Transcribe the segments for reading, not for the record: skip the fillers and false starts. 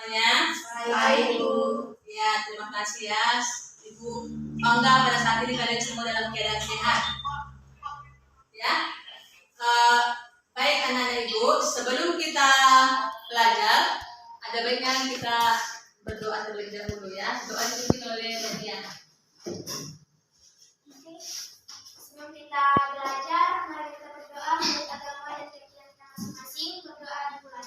semuanya. Baik, Bu. Ya, terima kasih ya, Ibu. Bangga pada saat ini kalian semua dalam keadaan sehat. Ya, baik anak-anak Ibu. Sebelum kita belajar, ada baiknya kita berdoa terlebih dahulu ya. Doa dipimpin oleh Maria. Sebelum kita belajar, mari kita berdoa menurut agama dan keyakinan kita masing-masing. Berdoa dimulai.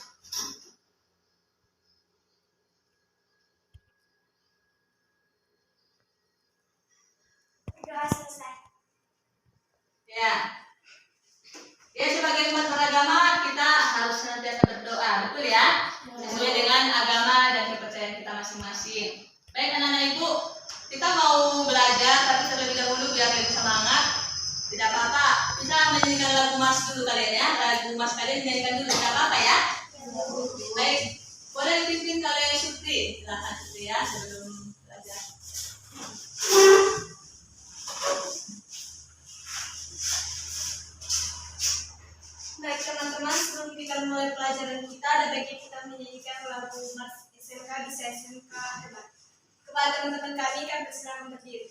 Doa selesai. Ya. Ya, sebagai umat beragama kita harus senantiasa berdoa, betul ya? Sesuai dengan agama dan kepercayaan kita masing-masing. Baik anak-anak Ibu, kita mau belajar tapi terlebih dahulu biar lebih semangat. Tidak apa-apa, bisa menyanyikan lagu Mas dulu kalian ya. Lagu Mas kalian nyanyikan dulu, tidak apa-apa ya? Baik, boleh dipimpin kalian Sutri. Silahkan Sutri ya sebelum belajar. Baik teman-teman, sebelum kita mulai pelajaran kita, ada baiknya kita menyanyikan lagu Mas SMK bisa SMK hebat. Kepada teman-teman kami kan bersilakan berdiri.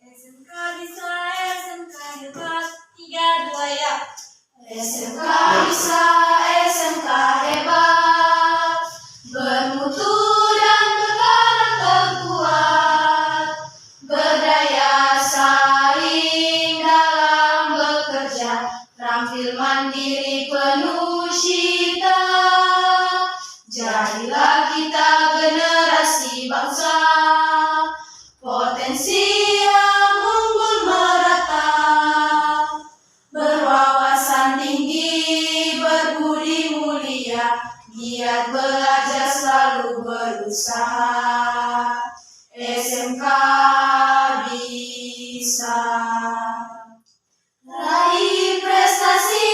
SMK bisa SMK hebat, 3, 2 ya. SMK bisa SMK hebat, bermutu dan berkarakter kuat, berdaya saing dalam bekerja, terampil mandiri penuh cita. Jadilah kita generasi bangsa, potensi yang unggul merata, berwawasan tinggi, berbudi mulia, giat belajar selalu berusaha. SMK bisa raih prestasi,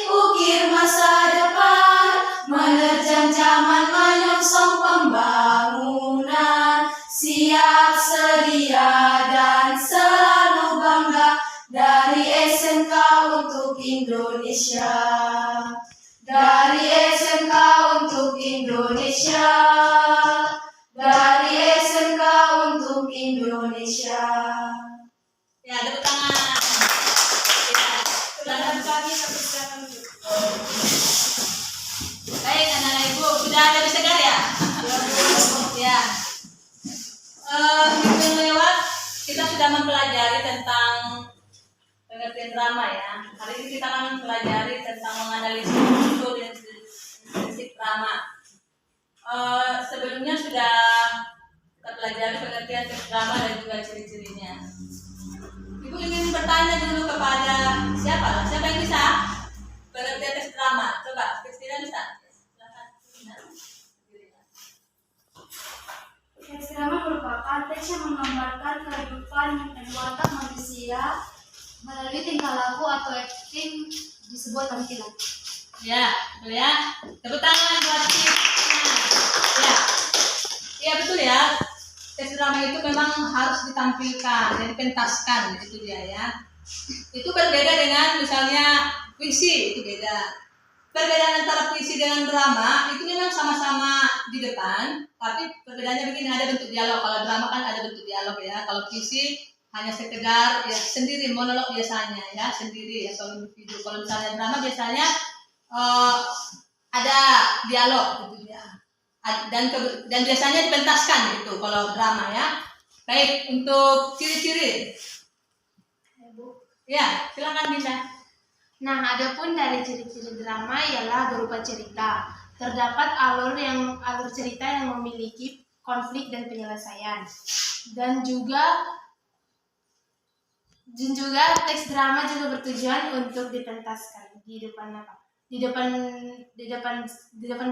ukir masa depan, menerjang zaman menyongsong pembangunan, siap sedia dan selalu bangga dari SMK untuk Indonesia. Dari SMK untuk Indonesia. Dari SMK untuk Indonesia. Ya, tepuk tangan. Ya, Silakan kami silakan duduk. baik anak-anak Ibu, sudah ada bisa dengar ya? Ya. Minggu yang lewat kita sudah mempelajari tentang pengertian drama ya. Hari ini kita akan mempelajari tentang menganalisis unsur dan prinsip drama. Sebelumnya sudah kita pelajari pengertian teks drama dan juga ciri-cirinya. Ibu ingin bertanya dulu kepada siapa? Siapa yang bisa pengertian teks drama? Coba, Kristina bisa? Silakan. Teks drama merupakan teks yang menggambarkan kehidupan dan watak manusia melalui tingkah laku atau acting di sebuah tampilan. Ya, betul ya. Tepuk tangan buat Kristina. Ya, iya betul ya. Teks drama itu memang harus ditampilkan dan dipentaskan, itu dia ya. Itu berbeda dengan misalnya puisi, itu beda. Perbedaan antara puisi dengan drama itu memang sama-sama di depan, tapi perbedaannya begini, ada bentuk dialog. Kalau drama kan ada bentuk dialog ya. Kalau puisi hanya sekedar ya sendiri, monolog biasanya ya, sendiri ya, soal individu. Kalau misalnya drama biasanya ada dialog gitu ya. Dan biasanya dipentaskan gitu kalau drama ya. Baik, untuk ciri-ciri. Ya, silakan bisa. Nah, adapun dari ciri-ciri drama ialah berupa cerita. Terdapat alur cerita yang memiliki konflik dan penyelesaian. Dan juga teks drama juga bertujuan untuk dipentaskan di depan apa? Di depan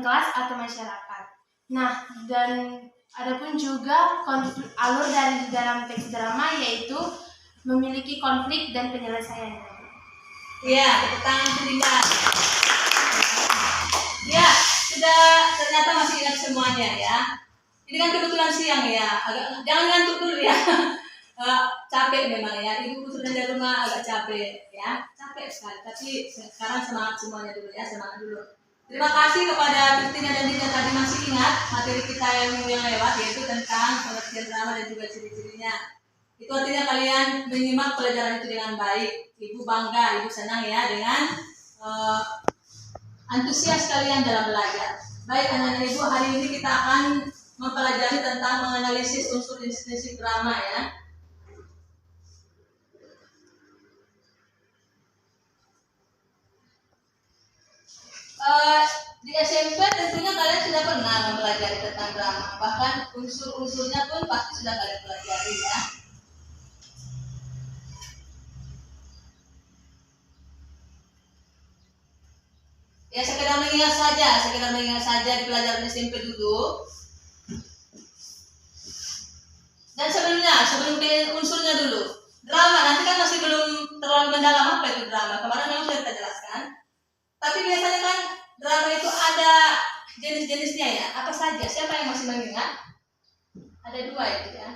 kelas atau masyarakat. Nah, dan adapun juga alur dari dalam teks drama yaitu memiliki konflik dan penyelesaian. Iya, tepuk tangan Dinda. Ya, sudah ternyata masih ingat semuanya ya. Ini kan kebetulan siang ya, jangan ngantuk dulu ya. capek memang ya, ibu sudah dari rumah agak capek ya, capek sekali. Tapi sekarang semangat semuanya dulu ya, semangat dulu. Terima kasih kepada Christina dan Dina tadi masih ingat materi kita yang minggu yang lewat, yaitu tentang pengertian drama dan juga ciri-cirinya. Itu artinya kalian menyimak pelajaran itu dengan baik. Ibu bangga, ibu senang ya dengan antusias kalian dalam belajar. Baik anak-anak ibu, hari ini kita akan mempelajari tentang menganalisis unsur institusi drama ya. Di SMP tentunya kalian sudah pernah mempelajari tentang drama, bahkan unsur-unsurnya pun pasti sudah kalian pelajari ya. Ya sekedar mengingat saja di pelajaran SMP dulu. Dan sebelum ke unsurnya dulu, drama nanti kan masih belum terlalu mendalam apa itu drama. Kemarin memang sudah kita jelaskan. Tapi biasanya kan drama itu ada jenis-jenisnya ya. Apa saja? Siapa yang masih mengingat? Ada 2 itu ya.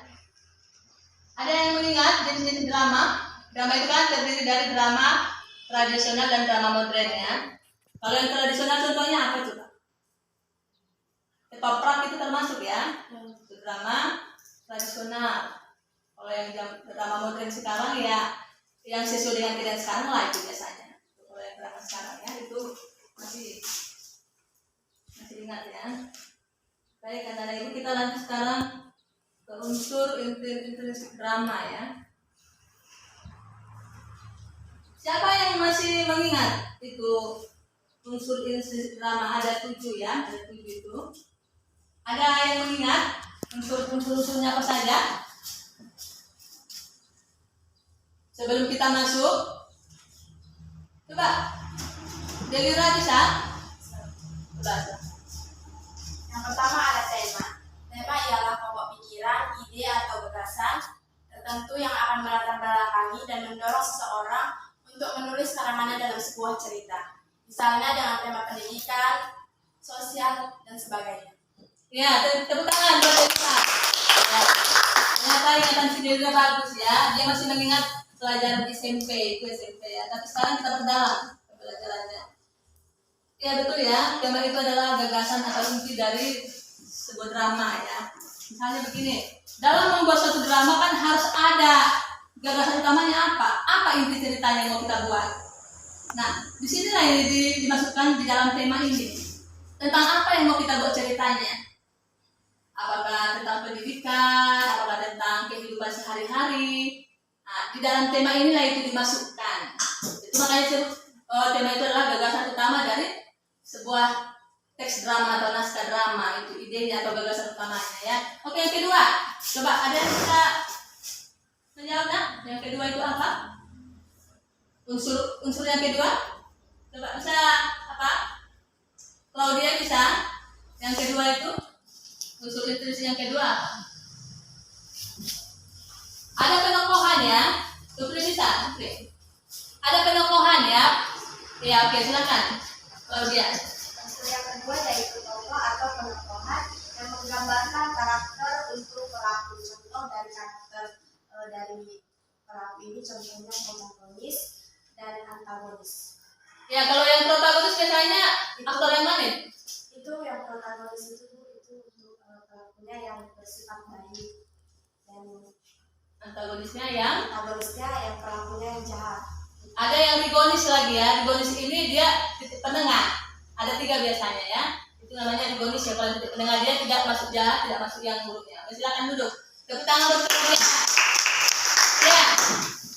Ada yang mengingat jenis-jenis drama. Drama itu kan terdiri dari drama tradisional dan drama modern ya. Kalau yang tradisional contohnya apa coba? Ketoprak itu termasuk ya. Itu drama tradisional. Kalau yang drama modern sekarang ya yang sesuai dengan kejadian sekarang lah itu biasanya. Kalau yang drama sekarang ya itu masih ingat ya. Baik anak-anak ibu, kita lanjut sekarang ke unsur intrinsik drama ya. Siapa yang masih mengingat itu unsur intrinsik drama? Ada 7 ya, ada 7 itu. Ada yang mengingat unsur-unsurnya apa saja? Sebelum kita masuk, coba Delira bisa? Coba. Yang pertama ada tema. Tema ialah pokok pikiran, ide atau gagasan tertentu yang akan melatar belakangi dan mendorong seseorang untuk menulis karangannya dalam sebuah cerita. Misalnya dengan tema pendidikan, sosial, dan sebagainya. Ya, tepuk tangan buat Delira. Ya. Ternyata ingatan si Delira bagus ya. Dia masih mengingat pelajaran SMP, itu SMP ya. Tapi sekarang kita perdalam pelajarannya. Ya betul ya, tema itu adalah gagasan atau inti dari sebuah drama ya. Misalnya begini, dalam membuat suatu drama kan harus ada gagasan utamanya apa? Apa inti ceritanya yang mau kita buat? Nah, disinilah yang dimasukkan di dalam tema ini. Tentang apa yang mau kita buat ceritanya? Apakah tentang pendidikan? Apakah tentang kehidupan sehari-hari? Nah, di dalam tema inilah itu dimasukkan. Itu makanya tema itu adalah gagasan utama dari sebuah teks drama atau naskah drama, itu idenya atau gagasan utamanya ya. Oke, yang kedua, coba ada yang bisa menjawab nak? Yang kedua itu apa? Unsur yang kedua, coba bisa apa? Claudia bisa? Yang kedua itu unsur intrinsik yang kedua apa? Ada penokohan ya, Supri bisa? Supri. Ada penokohan ya? Ya oke, silakan. Claudia. Unsur yang kedua yaitu tokoh atau penokohan yang menggambarkan karakter untuk pelaku. Contoh dari karakter dari pelaku ini contohnya protagonis dan antagonis. Ya kalau yang protagonis biasanya aktor yang mana? Itu yang protagonis itu untuk pelakunya yang bersifat baik dan Antagonisnya yang pelakunya yang jahat. ada yang rigonis lagi ya. Rigonis ini dia titik penengah. Ada 3 biasanya ya. Itu namanya rigonis ya. Kalau titik penengah dia tidak masuk jahat, tidak masuk yang buruknya. Silakan duduk. Tepuk tangan buat Claudia. Ya,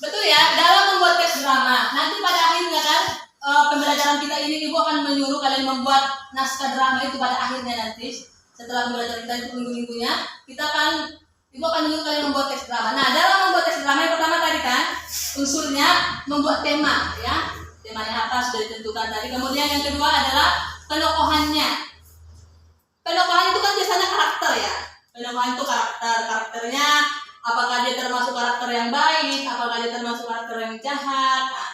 betul ya. Dalam membuat teks drama, nanti pada akhirnya kan pembelajaran kita ini ibu akan menyuruh kalian membuat naskah drama itu pada akhirnya nanti. Setelah pembelajaran kita itu minggu-minggunya, ibu akan menyuruh kalian membuat teks drama. Nah, dalam membuat teks drama yang pertama tadi kan unsurnya membuat tema ya. Temanya apa sudah ditentukan tadi. Kemudian yang kedua adalah penokohannya. Penokohan itu kan biasanya karakter ya. Penokohan itu karakternya, apakah dia termasuk karakter yang baik, apakah dia termasuk karakter yang jahat. Nah,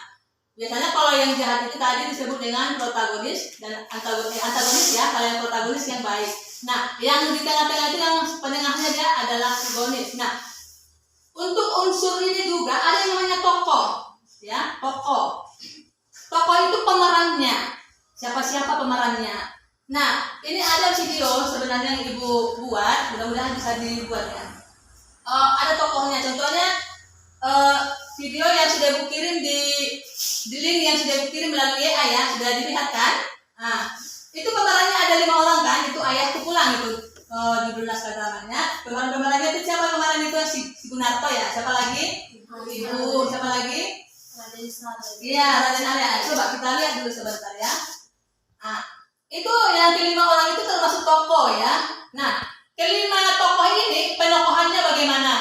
biasanya kalau yang jahat itu tadi disebut dengan protagonis dan antagonis ya. Kalau yang protagonis yang baik. Nah, yang di tengah-tengah itu yang penengahnya dia adalah rigonis. Nah, untuk unsur ini juga ada yang namanya tokoh, ya, tokoh. Tokoh itu pemerannya. Siapa-siapa pemerannya. Nah, ini ada video sebenarnya yang Ibu buat, mudah-mudahan bisa dibuat ya. Ada tokohnya, contohnya video yang sudah Ibu kirim di link yang sudah Ibu kirim melalui WA ya, sudah dilihat kan? Nah, itu pemerannya ada 5 orang kan? Itu Ayahku Pulang itu judul naskah dramanya. Pemerannya itu siapa? Pemeran itu si Gunarto ya. Siapa lagi? Ibu. Siapa lagi? Iya, Raden Arya. Coba kita lihat dulu sebentar ya. Nah, itu yang kelima orang itu termasuk tokoh ya. Nah, kelima tokoh ini penokohannya bagaimana?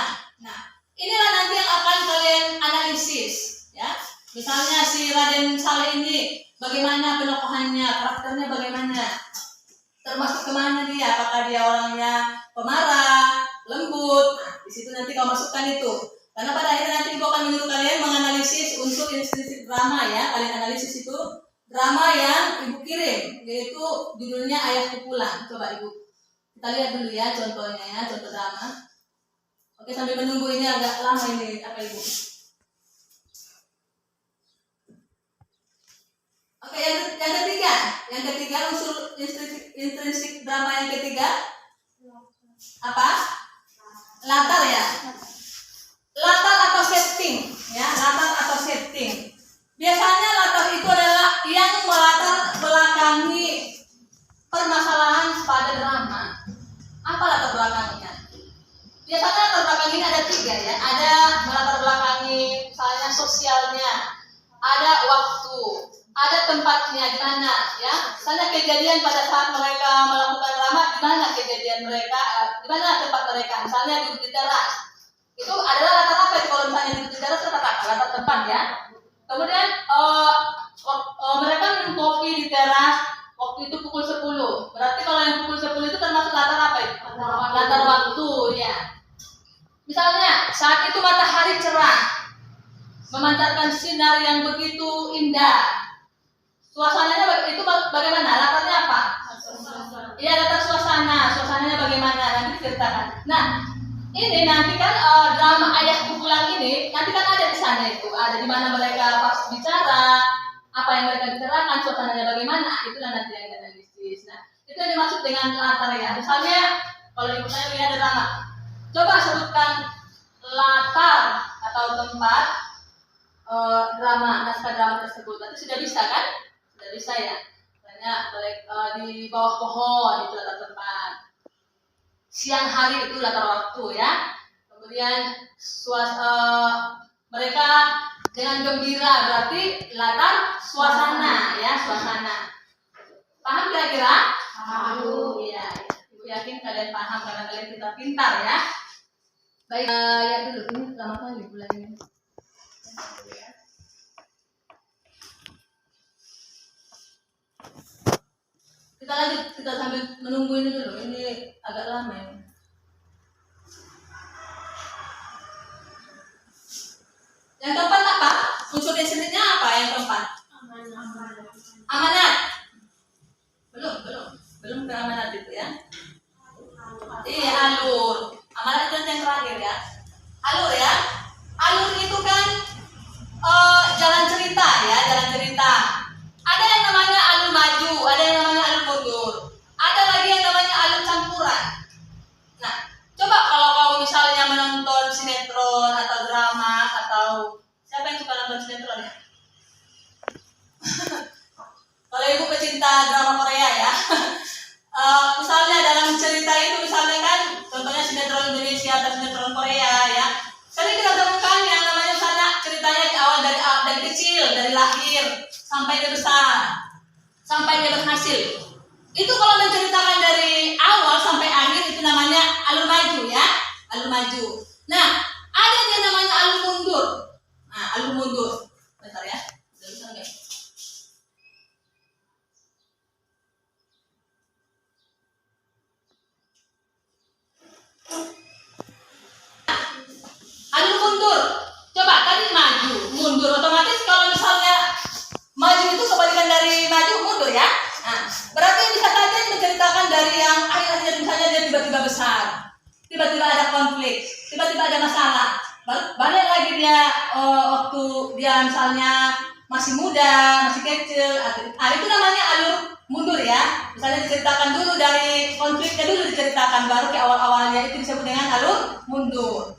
Nah, inilah nanti yang akan kalian analisis ya. Misalnya si Raden Saleh ini bagaimana penokohannya, karakternya bagaimana, termasuk kemana dia, apakah dia orangnya pemarah, lembut. Nah, di situ nanti kau masukkan itu. Karena pada akhirnya nanti Ibu akan menyuruh kalian menganalisis unsur intrinsik drama ya. Kalian analisis itu drama yang Ibu kirim, yaitu judulnya Ayahku Pulang. Coba Ibu, kita lihat dulu ya contohnya ya, contoh drama. Oke, sambil menunggu ini agak lama ini apa Ibu. Oke, yang ketiga unsur intrinsik drama yang ketiga apa? Latar ya. Latar atau setting ya, latar atau setting. Biasanya latar itu adalah yang melatar belakangi permasalahan pada drama. Apa latar belakangnya? Biasanya latar belakang ini ada 3 ya. Ada melatar belakangi misalnya sosialnya, ada waktu, ada tempatnya di mana ya. Misalnya kejadian pada saat mereka melakukan drama, di mana kejadian mereka, di mana tempat mereka. Misalnya duduk di teras. Itu adalah latar apa itu? Kalau misalnya duduk di teras latar apa? Latar tempat ya. Kemudian mereka minum kopi di teras waktu itu pukul 10. Berarti kalau yang pukul 10 itu termasuk latar apa itu? Latar waktu ya. Misalnya saat itu matahari cerah, memancarkan sinar yang begitu indah. Suasananya itu bagaimana? Latarnya apa? Iya, latar suasananya bagaimana? Nanti diceritakan. Nah, ini nanti kan drama Ayahku Pulang ini nanti kan ada di sana itu, ada di mana mereka pas bicara, apa yang mereka bicarakan, suasananya bagaimana, itulah nanti yang analisis. Nah, itu yang dimaksud dengan latar ya. Misalnya kalau Ibu saya lihat drama, coba sebutkan latar atau tempat naskah drama tersebut. Nanti sudah bisa kan? Sudah bisa ya. Misalnya di bawah pohon itu latar tempat. Siang hari itu latar waktu ya. Kemudian mereka dengan gembira berarti latar suasana ya, suasana. Paham kira-kira? Paham. Iya. Ibu yakin kalian paham karena kalian pintar ya. Baik, ya dulu ini lama kali bulan ini. Kita lanjut, kita sambil menunggu ini dulu. Ini agak lama ini. Yang keempat apa? Unsur intrinsiknya apa yang keempat? Amanat. Belum ke amanat itu ya. Iya, alur. Amanat itu yang terakhir ya. Alur ya. Alur itu kan jalan cerita ya, jalan cerita. Ada yang namanya alur maju, ada yang namanya alur mundur. Ada lagi yang namanya alur campuran. Nah, coba kalau kamu misalnya menonton sinetron atau drama atau siapa yang suka nonton sinetron ya? Kalau Ibu pecinta drama Korea ya. Misalnya dalam cerita itu misalnya kan contohnya sinetron Indonesia atau sinetron Korea ya. Sering kita temukan yang namanya misalnya ceritanya di awal dari kecil, dari lahir sampai dia besar, sampai dia berhasil. Itu kalau menceritakan dari awal sampai akhir itu namanya alur maju ya, alur maju. Nah, ada yang namanya alur mundur. Nah, alur mundur. Bentar ya. Sudah bisa enggak? Alur mundur. Coba tadi maju, mundur otomatis kalau misalnya maju itu kebalikan dari maju mundur ya. Nah, berarti bisa saja menceritakan dari yang akhir-akhir misalnya dia tiba-tiba besar, tiba-tiba ada konflik, tiba-tiba ada masalah, baru itu namanya alur mundur ya. Misalnya diceritakan dulu dari konfliknya dulu diceritakan, baru ke awal-awalnya itu disebut dengan alur mundur.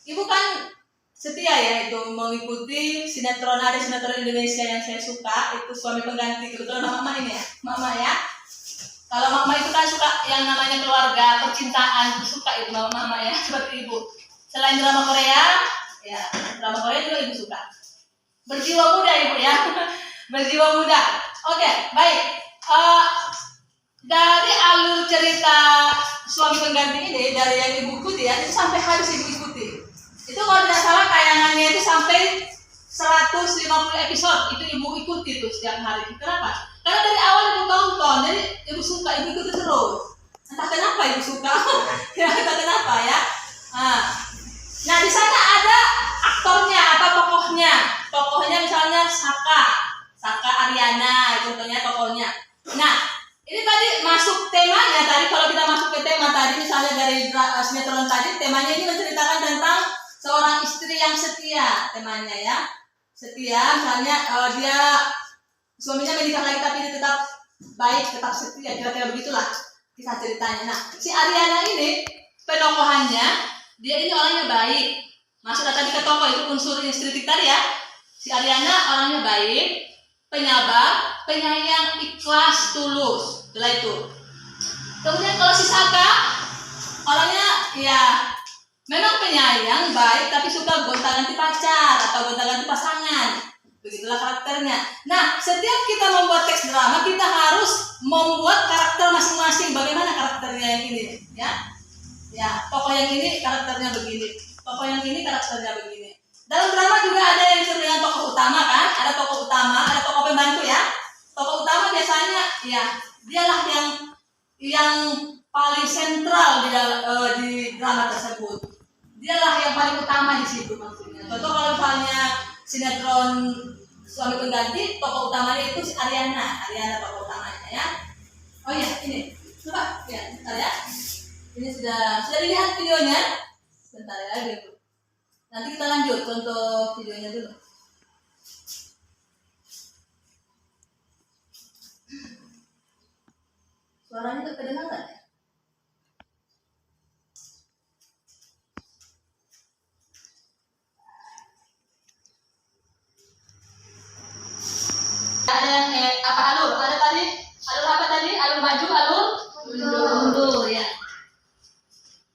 Ibu kan setia ya itu mengikuti sinetron, ada sinetron Indonesia yang saya suka itu Suami Pengganti, kebetulan mama ini ya, mama ya. Kalau mama itu kan suka yang namanya keluarga, percintaan, suka itu mama ya, seperti ibu. Selain drama Korea, ya drama Korea juga ibu suka. Berjiwa muda ibu ya, berjiwa muda. Oke, baik. Dari alur cerita Suami Pengganti ini, dari yang ibu ikuti ya, itu sampai habis ibu ikuti. Itu kalau tidak salah tayangannya itu sampai 150 episode, itu ibu ikuti tuh setiap hari. Kenapa? Karena dari awal ibu tonton, jadi ibu suka, ibu ikuti terus. Entah kenapa ibu suka, ya entah kenapa ya. Nah di sana ada aktornya atau tokohnya. Tokohnya misalnya Saka Ariana, contohnya tokohnya. Nah ini tadi masuk temanya, tadi kalau kita masuk ke tema tadi, misalnya dari sinetron tadi, temanya ini menceritakan tentang seorang istri yang setia, temanya ya. Setia, misalnya dia suaminya menikah lagi tapi dia tetap baik, tetap setia, kira-kira begitulah kisah ceritanya. Nah, si Ariana ini penokohannya, dia ini orangnya baik. Masuk tadi ke tokoh itu unsur istri tadi ya. Si Ariana orangnya baik, penyabar, penyayang, ikhlas, tulus. Itulah itu. Kemudian kalau si Saka orangnya ya memang penyayang, baik, tapi suka gonta-ganti pacar atau gonta-ganti pasangan. Begitulah karakternya. Nah, setiap kita membuat teks drama, kita harus membuat karakter masing-masing. Bagaimana karakternya yang ini? Ya, tokoh yang ini karakternya begini. Tokoh yang ini karakternya begini. Dalam drama juga ada yang disebut dengan tokoh utama kan? Ada tokoh utama, ada tokoh pembantu ya. Tokoh utama biasanya ya dialah yang paling sentral di drama tersebut. Dialah yang paling utama di situ maksudnya. Contoh kalau misalnya sinetron Suami Pengganti, tokoh utamanya itu si Ariana tokoh utamanya ya. Oh iya ini, coba ya, bentar ya. Ini sudah dilihat videonya. Bentar ya, gitu. Nanti kita lanjut contoh videonya dulu. Suaranya kedengaran ya? Ada yang apa alur? Ada tadi alur apa tadi? Alur maju, alur mundur ya.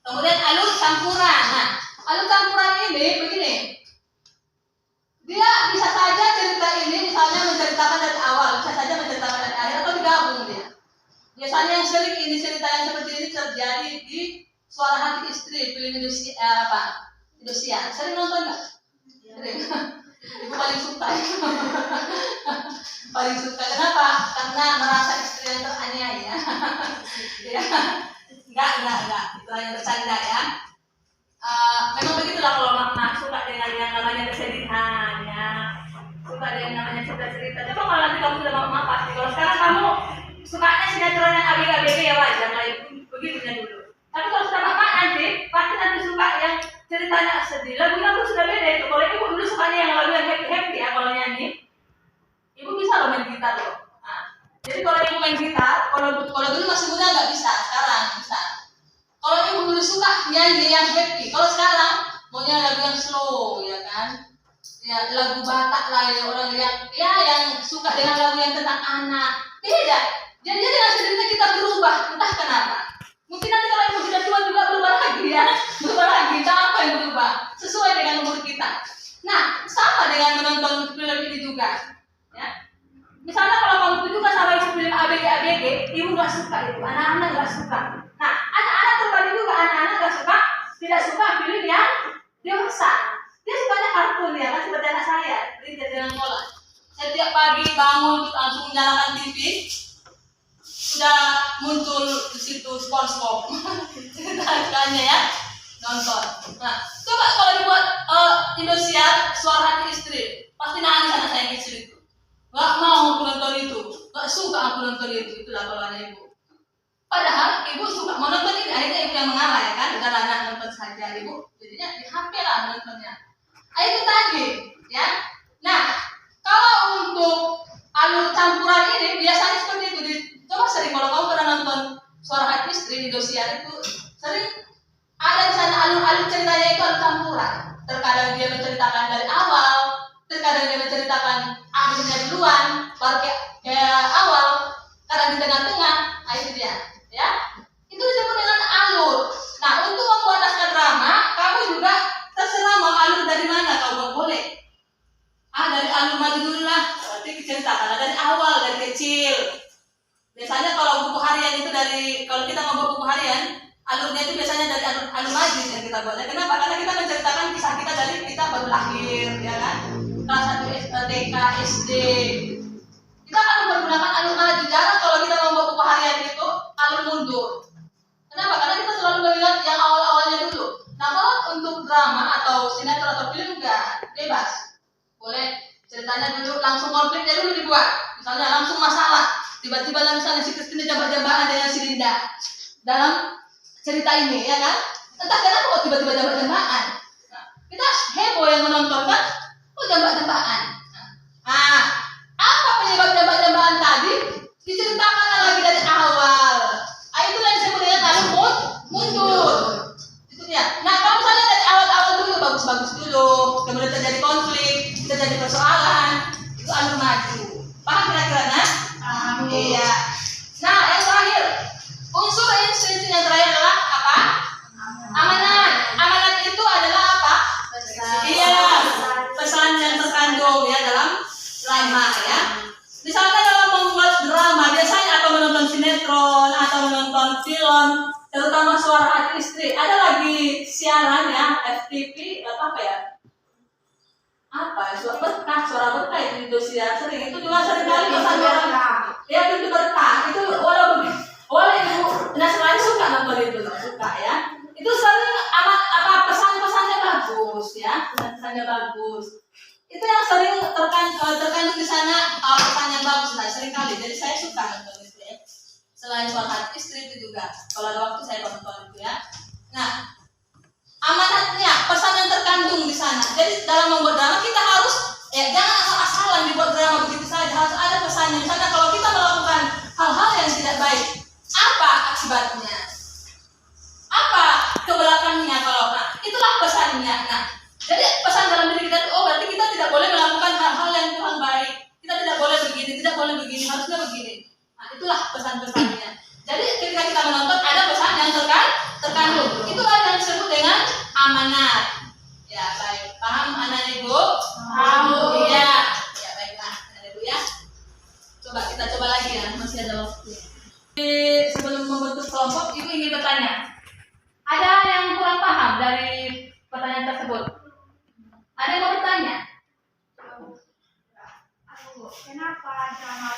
Kemudian alur campuran. Nah, alur campuran ini begini. Dia bisa saja cerita ini misalnya menceritakan dari awal, bisa saja menceritakan dari akhir atau digabung dia. Biasanya yang sering ini cerita yang seperti ini terjadi di Suara Hati Istri, film Indosiar. Sering nonton nggak? Sering. Ibu paling suka. Paling suka. Kenapa? Karena merasa istri yang teraniaya. Ya. Enggak. Itu hanya bercanda ya. Memang begitulah kalau mama suka dengan yang namanya kesedihan ya. Suka dengan namanya cerita-cerita. Coba kalau nanti kamu sudah mama pasti. Kalau sekarang kamu sukanya sinetron yang ABG ya wajar lah itu begitunya dulu. Tapi kalau sudah mama nanti pasti suka yang ceritanya sedih. Lagunya pun sudah beda itu. Kalau ibu dulu sukanya yang lagu yang happy ya kalau nyanyi. Ibu bisa loh main gitar loh. Nah, jadi kalau ibu main gitar, kalau dulu masih muda nggak bisa, sekarang bisa. Kalau ibu dulu suka nyanyi yang happy, kalau sekarang maunya lagu yang slow ya kan? Ya lagu Batak lah ya orang yang suka dengan lagu yang tentang anak. Beda. Jadi dengan sendirinya kita berubah, entah kenapa. Mungkin nanti kalau ibu sudah tua juga berubah lagi ya, berubah lagi. Apa yang berubah? Sesuai dengan umur kita. Nah, sama dengan menonton film ini juga. Ya. Misalnya kalau kamu juga sama film ABG, ibu nggak suka itu, anak-anak nggak suka. Nah, anak-anak terbalik juga, anak-anak tidak suka film yang dewasa. Dia sukanya kartun ya, kan seperti anak saya, Rinja dengan Mola. Setiap pagi bangun langsung menyalakan TV, sudah muncul di situ SpongeBob. Ceritanya ya, nonton. Nah, coba kalau dibuat Indosiar Suara Hati Istri, pasti nangis anak saya kecil itu. Gak mau aku nonton itu, gak suka aku nonton itu, itulah kalau ada ibu. Padahal ibu suka mau nonton ini, akhirnya ibu yang mengalah ya kan, udah anak nonton saja ibu, jadinya di HP lah nontonnya. Itu tadi, ya. Nah, kalau untuk alur campuran ini biasanya seperti itu. Coba sering kalau kamu pernah nonton Suara Hati Istri di Indosiar itu sering ada di sana alur-alur ceritanya itu alur campuran. Terkadang dia menceritakan dari awal, terkadang dia menceritakan akhirnya duluan, baru kayak awal, kadang di tengah-tengah. Nah itu dia, ya. Itu disebut dengan alur. Nah untuk membuat naskah drama, kamu juga terserah mau alur dari mana kamu boleh. Dari alur maju dulu lah, berarti diceritakan dari awal, dari kecil. Biasanya kalau buku harian itu kalau kita membuat buku harian, alurnya itu biasanya dari alur maju yang kita buat. Kenapa? Karena kita menceritakan kisah kita dari kita baru lahir, ya kan? Kelas 1 TK, SD. Kita akan menggunakan alur maju. Jarang kalau kita membuat buku harian itu alur mundur. Kenapa? Karena kita selalu melihat yang awal-awalnya dulu. Nah, kalau untuk drama atau sinetron atau film enggak, bebas. Boleh ceritanya dulu langsung konfliknya dulu dibuat. Misalnya langsung masalah. Tiba-tiba misalnya si Christine jambak-jambakan dengan si Linda dalam cerita ini, ya kan? Entah kenapa kok tiba-tiba jambak-jambakan. Nah, kita heboh yang menonton kan? Kok jambak-jambakan? Nah, apa penyebab jambak-jambakan tadi? Diceritakan lagi dari awal. Itu yang disebut dengan alur mundur. Itu dia. Nah, kalau misalnya dari awal-awal dulu bagus-bagus dulu, kemudian terjadi konflik, terjadi persoalan, itu alur maju. Paham kira-kira, nah? Iya. Nah, yang terakhir, unsur instruksi yang terakhir adalah apa? Amanat. Amanat itu adalah apa? Iya, pesan yang terkandung ya dalam drama ya. Misalnya dalam membuat drama biasanya atau menonton sinetron atau menonton film, terutama Suara Hati Istri, ada lagi siaran ya FTV apa ya? Suara berkah itu di Indosiar sering itu juga sering kali pesan orang ya pintu berkah itu ibu Nasrani suka nonton itu suka ya itu sering pesan-pesannya bagus ya pesan-pesannya bagus itu yang sering terkandung di sana pesannya bagus lah sering kali jadi saya suka nonton itu ya selain Suara Hati Istri itu juga kalau ada waktu saya nonton itu ya. Nah amanatnya, pesan yang terkandung di sana. Jadi dalam membuat drama kita harus jangan asal-asalan dibuat drama begitu saja. Harus ada pesannya. Misalnya kalau kita melakukan hal-hal yang tidak baik, apa akibatnya? Apa kebelakangnya kalau itulah pesannya. Nah, jadi pesan dalam diri kita itu berarti kita tidak boleh melakukan hal-hal yang kurang baik. Kita tidak boleh begini, tidak boleh begini, harusnya begini. Nah, itulah pesan-pesannya. Jadi ketika kita menonton ada pesan yang terkandung. Itulah yang disebut dengan amanat. Ya baik, paham anak ibu? Paham. Iya. Ya baiklah, anak ibu ya. Kita coba lagi ya, masih ada waktu. Sebelum membentuk kelompok, ibu ingin bertanya. Ada yang kurang paham dari pertanyaan tersebut? Ada yang mau bertanya? Kenapa drama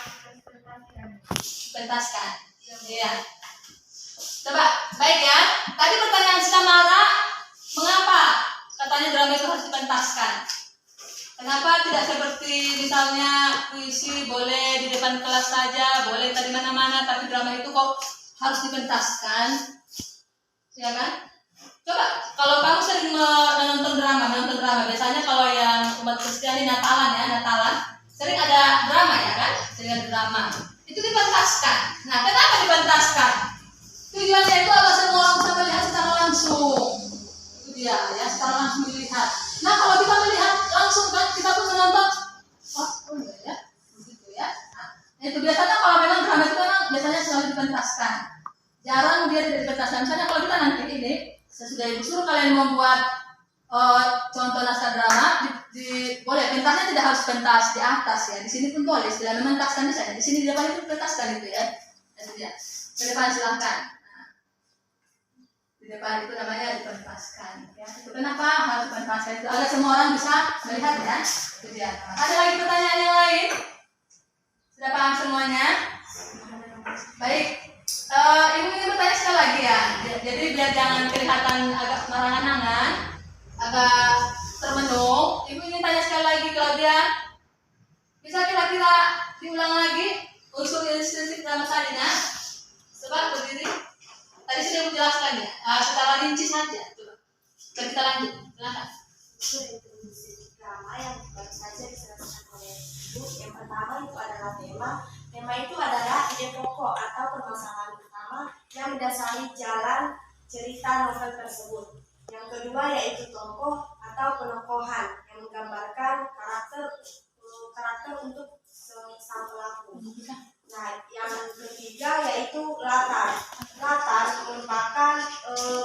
Pentaskan. Iya. Coba, baik ya. Tadi pertanyaan Samara, mengapa katanya drama itu harus dipentaskan? Kenapa tidak seperti misalnya puisi boleh di depan kelas saja, boleh tadi mana-mana, tapi drama itu kok harus dipentaskan? Ya kan? Coba, kalau kamu sering menonton drama, biasanya kalau yang umat Kristiani Natalan, sering ada drama ya kan? Sering ada drama. Itu dipentaskan. Nah, kenapa dipentaskan? Tujuannya itu agar semua orang bisa melihat secara langsung. Itu dia, ya secara langsung dilihat. Nah, kalau kita melihat langsung kan, kita pun menonton. Oh enggak ya, begitu ya. Nah, itu biasanya kalau memang drama itu memang biasanya selalu dipentaskan. Jarang dia tidak dipentaskan. Misalnya kalau kita nanti ini, sesudah ibu suruh kalian membuat contoh naskah drama, boleh pentasnya tidak harus pentas di atas ya. Di sini pun boleh, sudah mementaskan di sana. Di sini di depan itu pentaskan itu ya. Itu dia. Ke depan silahkan. Nah, di depan itu namanya dipentaskan. Ya. Itu kenapa harus dipentaskan itu agar semua orang bisa melihat ya. Itu dia. Ada lagi pertanyaan yang lain? Sudah paham semuanya? Baik. Ibu ingin bertanya sekali lagi ya. Jadi biar jangan kelihatan agak marangan-angan, agak termenung. Ibu ingin tanya sekali lagi Claudia. Bisa kira-kira diulang lagi unsur instruksi drama tadi nah? Coba berdiri. Tadi sudah ibu jelaskan ya. Secara rinci saja. Coba kita lanjut. Silakan. Itu drama yang baru saja diserahkan oleh Ibu. Yang pertama itu adalah tema. Tema itu adalah ide pokok atau permasalahan utama yang mendasari jalan cerita novel tersebut. Yang kedua yaitu tokoh atau penokohan yang menggambarkan karakter untuk sang pelaku. Nah, yang ketiga yaitu latar. Latar merupakan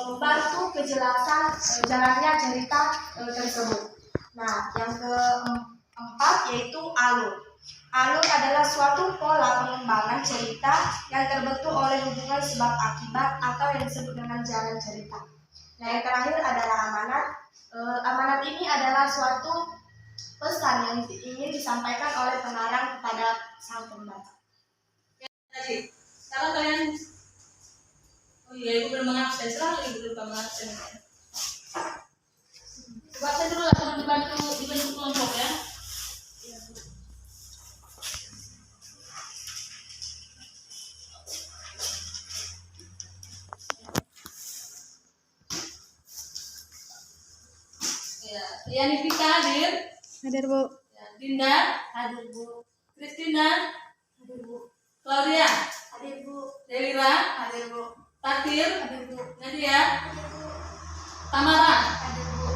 membantu kejelasan jalannya cerita tersebut. Nah, yang keempat yaitu alur. Alur adalah suatu pola pengembangan cerita yang terbentuk oleh hubungan sebab akibat atau yang disebut dengan jalan cerita. Nah, yang terakhir adalah amanat. Amanat ini adalah suatu pesan yang ingin disampaikan oleh pengarang kepada sang pembaca. Tadi, sekarang kalian, oh iya, ibu belum mengabsen, selalu ibu lupa mengabsen. Coba absen dulu lah, teman dibantu kelompok ya. Ya, Nivita hadir. Hadir, Bu. Ya, Dinda Hadir Bu. Kristina, Hadir Bu. Claudia, Hadir Bu. Delira, Hadir Bu. Tatir, Hadir Bu. Nadia, Tamara, Hadir Bu.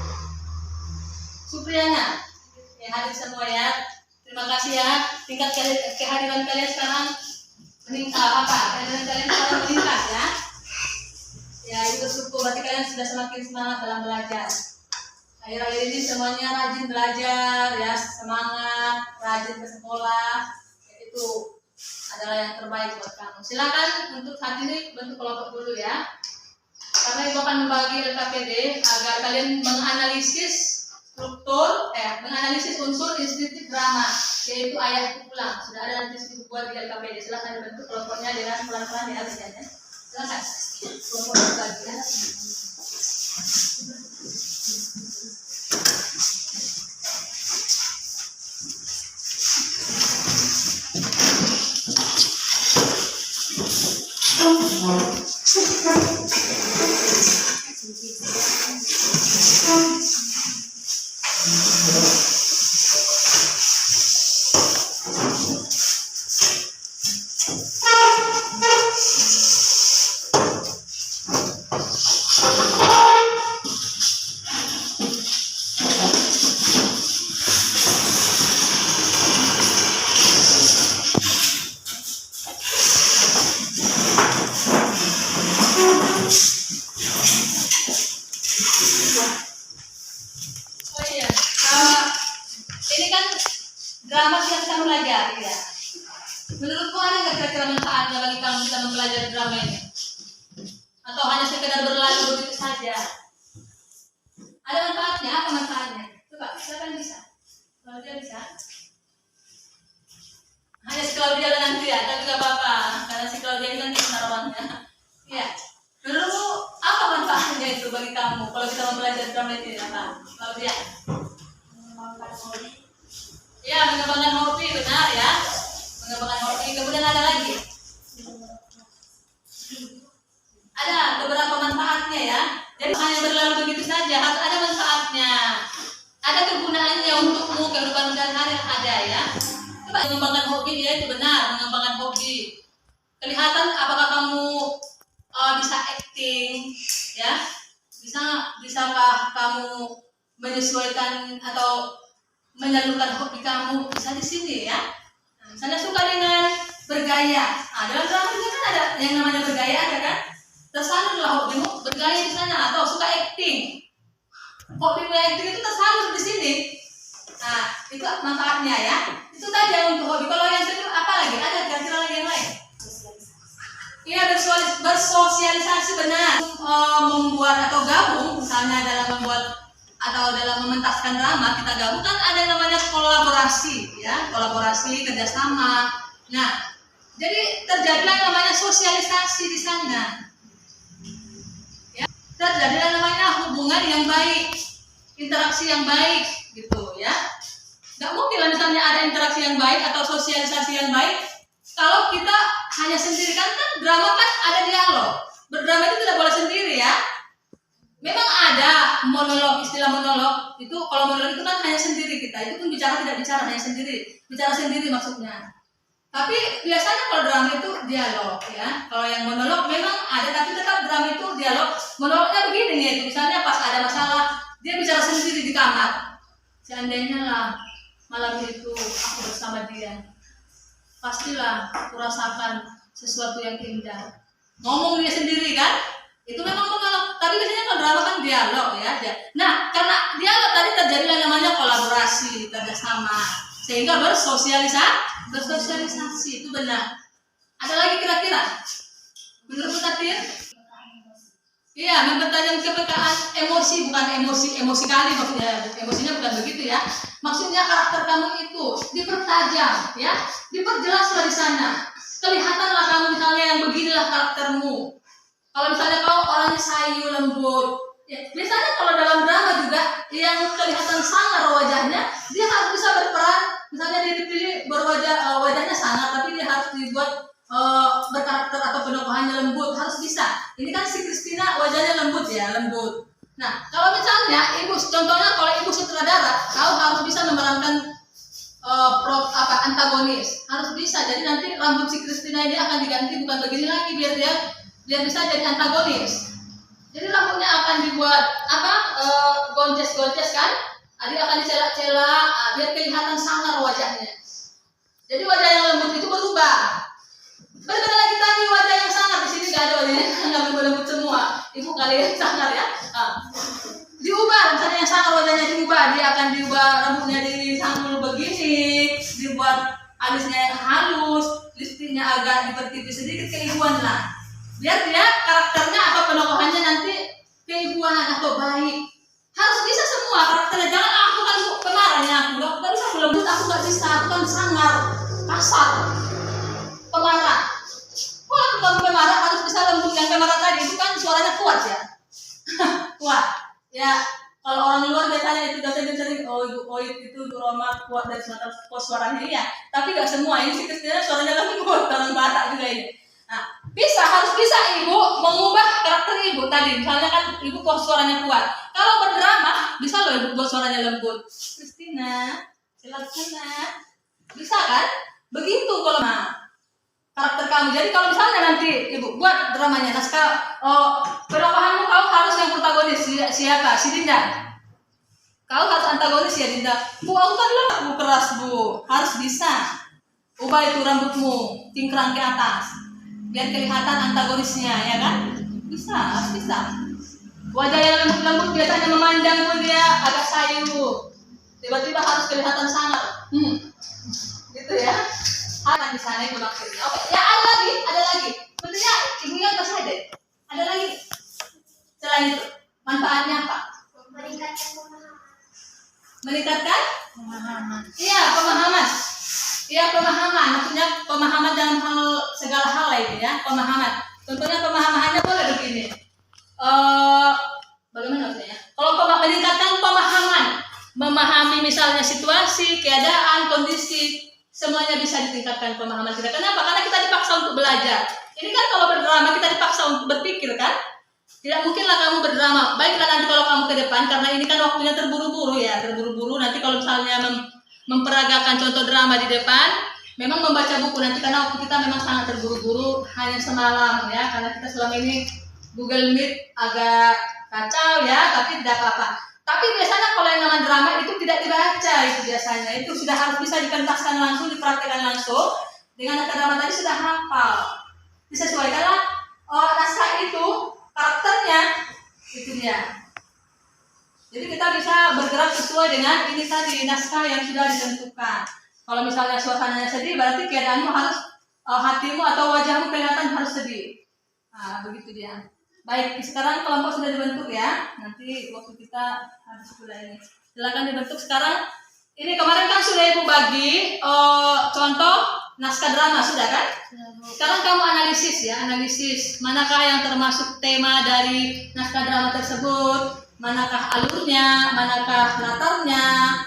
Supriyana. Ya, hadir semua ya. Terima kasih ya. Tingkat kehadiran kalian sekarang meningkat kehadiran kalian sekarang meningkat ya. Ya, itu bersyukur berarti kalian sudah semakin semangat dalam belajar. Akhir-akhir ini semuanya rajin belajar ya, semangat, rajin ke sekolah. Itu adalah yang terbaik buat kamu. Silakan untuk saat ini bentuk kelompok dulu ya. Karena ibu akan membagi LKPD agar kalian menganalisis menganalisis unsur inskripsi drama, yaitu ayat pulang. Sudah ada nanti buat di LKPD. Silakan dibentuk kelompoknya dengan pelan-pelan ya biasanya. Silakan kelompok dibagi ya. Oh iya, ini kan drama yang kamu pelajari ya. Menurutmu ada nggak kira-kira manfaatnya bagi kamu kita mempelajari drama ini? Atau hanya sekedar berlalu begitu saja? Ada manfaatnya? Apa manfaatnya? Coba, siapa yang bisa? Claudia bisa? Hanya si Claudia nanti ya, tapi nggak apa-apa, karena si Claudia ini kan penarawannya. Iya. Menurutmu apa manfaatnya itu bagi kamu kalau kita mempelajari drama ini? Apa? Claudia? Mengembangkan hobi. Ya, mengembangkan hobi, benar ya. Mengembangkan hobi. Kemudian ada lagi. Ada beberapa manfaatnya ya. Jadi hanya berlalu begitu saja, harus ada manfaatnya. Ada kegunaannya untukmu, kehidupan sehari-hari ada ya. Coba mengembangkan hobi ya, itu benar, mengembangkan hobi. Kelihatan apakah kamu bisa acting ya? Bisakah kamu menyesuaikan atau menyalurkan hobi kamu bisa di sini ya. Nah, misalnya suka dengan bergaya. Nah, dalam drama juga kan ada yang namanya bergaya, ada kan? Tersalurlah hobimu bergaya di sana, atau suka acting. Hobimu acting itu tersalur di sini. Nah, itu manfaatnya ya. Itu tadi yang untuk hobi. Kalau yang kedua apa lagi? Ada kira-kira lagi yang lain? Iya, bersosialisasi benar. Membuat atau gabung, misalnya dalam membuat atau dalam mementaskan drama, kita gabung kan ada yang namanya kolaborasi ya, kolaborasi, kerjasama. Nah, jadi terjadilah yang namanya sosialisasi di sana ya, terjadilah namanya hubungan yang baik, interaksi yang baik gitu ya. Nggak mungkin lah misalnya ada interaksi yang baik atau sosialisasi yang baik kalau kita hanya sendiri. Kan drama kan ada dialog, berdrama itu tidak boleh sendiri ya. Memang ada monolog, istilah monolog itu, kalau monolog itu kan hanya sendiri kita, itu pun bicara tidak bicara, hanya sendiri, bicara sendiri maksudnya. Tapi biasanya kalau drama itu dialog ya. Kalau yang monolog memang ada, tapi tetap drama itu dialog. Monolognya begini nih, misalnya pas ada masalah dia bicara sendiri di kamar. Seandainya lah malam itu aku bersama dia, pastilah aku rasakan sesuatu yang indah. Ngomong dia sendiri kan? Itu memang monolog. Tapi biasanya kalau drama kan dialog ya. Nah, karena dialog tadi terjadi yang namanya kolaborasi, kerjasama, sehingga bersosialisasi itu benar. Ada lagi kira-kira? Menurut Tatir? Iya, mempertajam kepekaan emosi, bukan emosi kali maksudnya. Emosinya bukan begitu ya. Maksudnya karakter kamu itu dipertajam ya, diperjelaslah di sana. Kelihatanlah kamu misalnya yang beginilah karaktermu. Kalau misalnya kau orangnya sayu, lembut, ya, biasanya kalau dalam drama juga yang kelihatan sangar wajahnya, dia harus bisa berperan. Misalnya dia dipilih wajahnya sangar, tapi dia harus dibuat berkarakter atau penokohannya lembut, harus bisa. Ini kan si Christina wajahnya lembut ya, lembut. Nah, kalau misalnya contohnya kalau ibu sutradara, kau harus bisa memerankan antagonis, harus bisa. Jadi nanti rambut si Christina ini akan diganti bukan begini lagi, biar dia bisa jadi antagonis. Jadi rambutnya akan dibuat gonces-gonces kan? Dia akan dicela-cela, biar kelihatan sangar wajahnya. Jadi wajah yang lembut itu berubah. Berbeda lagi tadi wajah yang sangar, di sini nggak ada wajahnya, nggak lembut semua. Ibu kalian sangar ya. Diubah, misalnya yang sangar wajahnya diubah, dia akan diubah rambutnya disanggul begini, dibuat alisnya yang halus, lipstiknya agak dipertipis sedikit, keibuan lah. Biar dia karakternya atau penokohannya nanti keibuan atau baik. Harus bisa semua karakternya. Jangan aku kan pemarahnya, aku nggak bisa lembut, aku nggak bisa, aku kan sangar, kasar, pemarah. Kok aku kan pemarah harus bisa lembut. Yang pemarah tadi itu kan suaranya kuat ya. Kuat. Ya, kalau orang luar biasanya itu dosen sering itu drama kuat dari suaranya iya. Tapi nggak semua. Ini sih Kristina suaranya lembut, orang Batak juga ini. Nah, harus bisa ibu mengubah karakter ibu tadi. Misalnya kan ibu suaranya kuat. Kalau berdrama bisa loh ibu buat suaranya lembut. Kristina, silakan. Bisa kan? Begitu kalau karakter kamu. Jadi kalau misalnya nanti ibu buat dramanya naskah, penokohanmu kau harus yang protagonis siapa? Si Dinda. Kau harus antagonis ya Dinda. Bu, aku kan lemah, keras bu. Harus bisa. Ubah itu rambutmu, tingkrang ke atas. Biar kelihatan antagonisnya, ya kan? Bisa, harus bisa. Wajah yang lembut-lembut biasanya memandang pun dia agak sayu. Tiba-tiba harus kelihatan sangar. Gitu ya. Harus di sana itu maksudnya. Oke, ya ada lagi. Tentunya ibunya nggak saja. Ada lagi. Selain itu, manfaatnya apa? Meningkatkan pemahaman. Meningkatkan? Pemahaman. Iya, pemahaman. Iya, pemahaman. Maksudnya pemahaman dalam segala hal lainnya ya, pemahaman. Contohnya pemahamannya boleh begini. Bagaimana maksudnya? Kalau meningkatkan pemahaman, memahami misalnya situasi, keadaan, kondisi, semuanya bisa ditingkatkan pemahaman kita. Kenapa? Karena kita dipaksa untuk belajar. Ini kan kalau berdrama kita dipaksa untuk berpikir kan? Tidak mungkinlah kamu berdrama. Baiklah nanti kalau kamu ke depan, karena ini kan waktunya terburu-buru ya, terburu-buru. Nanti kalau misalnya memperagakan contoh drama di depan, memang membaca buku nanti karena waktu kita memang sangat terburu-buru, hanya semalam ya, karena kita selama ini Google Meet agak kacau ya, tapi tidak apa-apa. Tapi biasanya kalau yang namanya drama itu tidak dibaca, itu biasanya itu sudah harus bisa dipentaskan langsung, dipraktikkan langsung. Dengan naskah drama tadi sudah hafal, disesuaikanlah naskah itu karakternya, itu dia. Jadi kita bisa bergerak sesuai dengan ini tadi naskah yang sudah ditentukan. Kalau misalnya suasananya sedih, berarti keadaanmu harus hatimu atau wajahmu kelihatan harus sedih. Nah, begitu dia. Baik, sekarang kelompok sudah dibentuk ya. Nanti waktu kita habis pula ini. Silakan dibentuk sekarang. Ini kemarin kan sudah ibu bagi contoh naskah drama sudah kan? Sekarang kamu analisis ya, analisis manakah yang termasuk tema dari naskah drama tersebut. Manakah alurnya, manakah latarnya,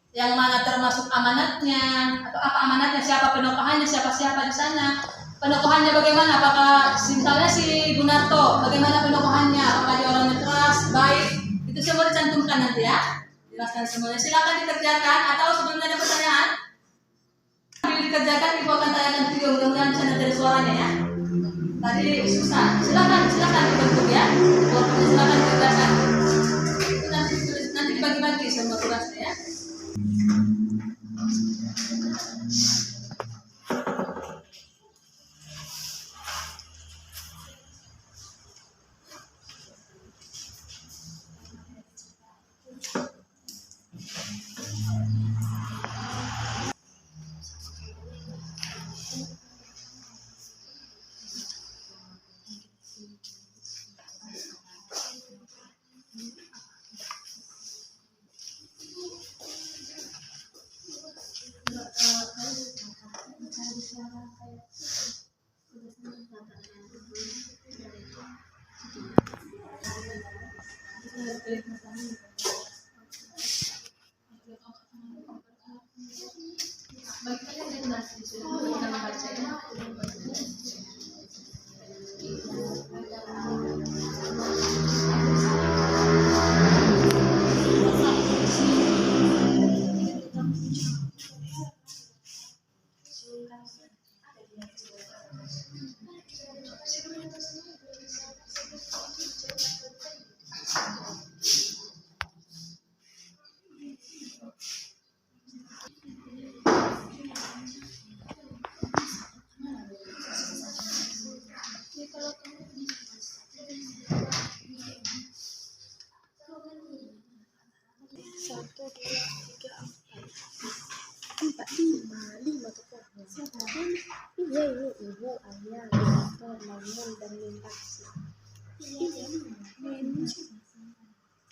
yang mana termasuk amanatnya, atau apa amanatnya, siapa penokohannya, siapa-siapa di sana. Penokohannya bagaimana, apakah misalnya si Gunarto, bagaimana penokohannya, apakah dia orangnya keras, baik, Itu semua dicantumkan nanti ya. Jelaskan semuanya. Silakan dikerjakan atau sebelumnya ada pertanyaan? Sambil dikerjakan ibu akan tanyakan video, mudah-mudahan bisa dari suaranya ya. Tadi susah. Silakan dibantu ya. Silakan dikerjakan. Itu nanti dibagi-bagi semua tugasnya ya. Iya ini ibu, ayah, dokter, namun dan lintaksi. Iya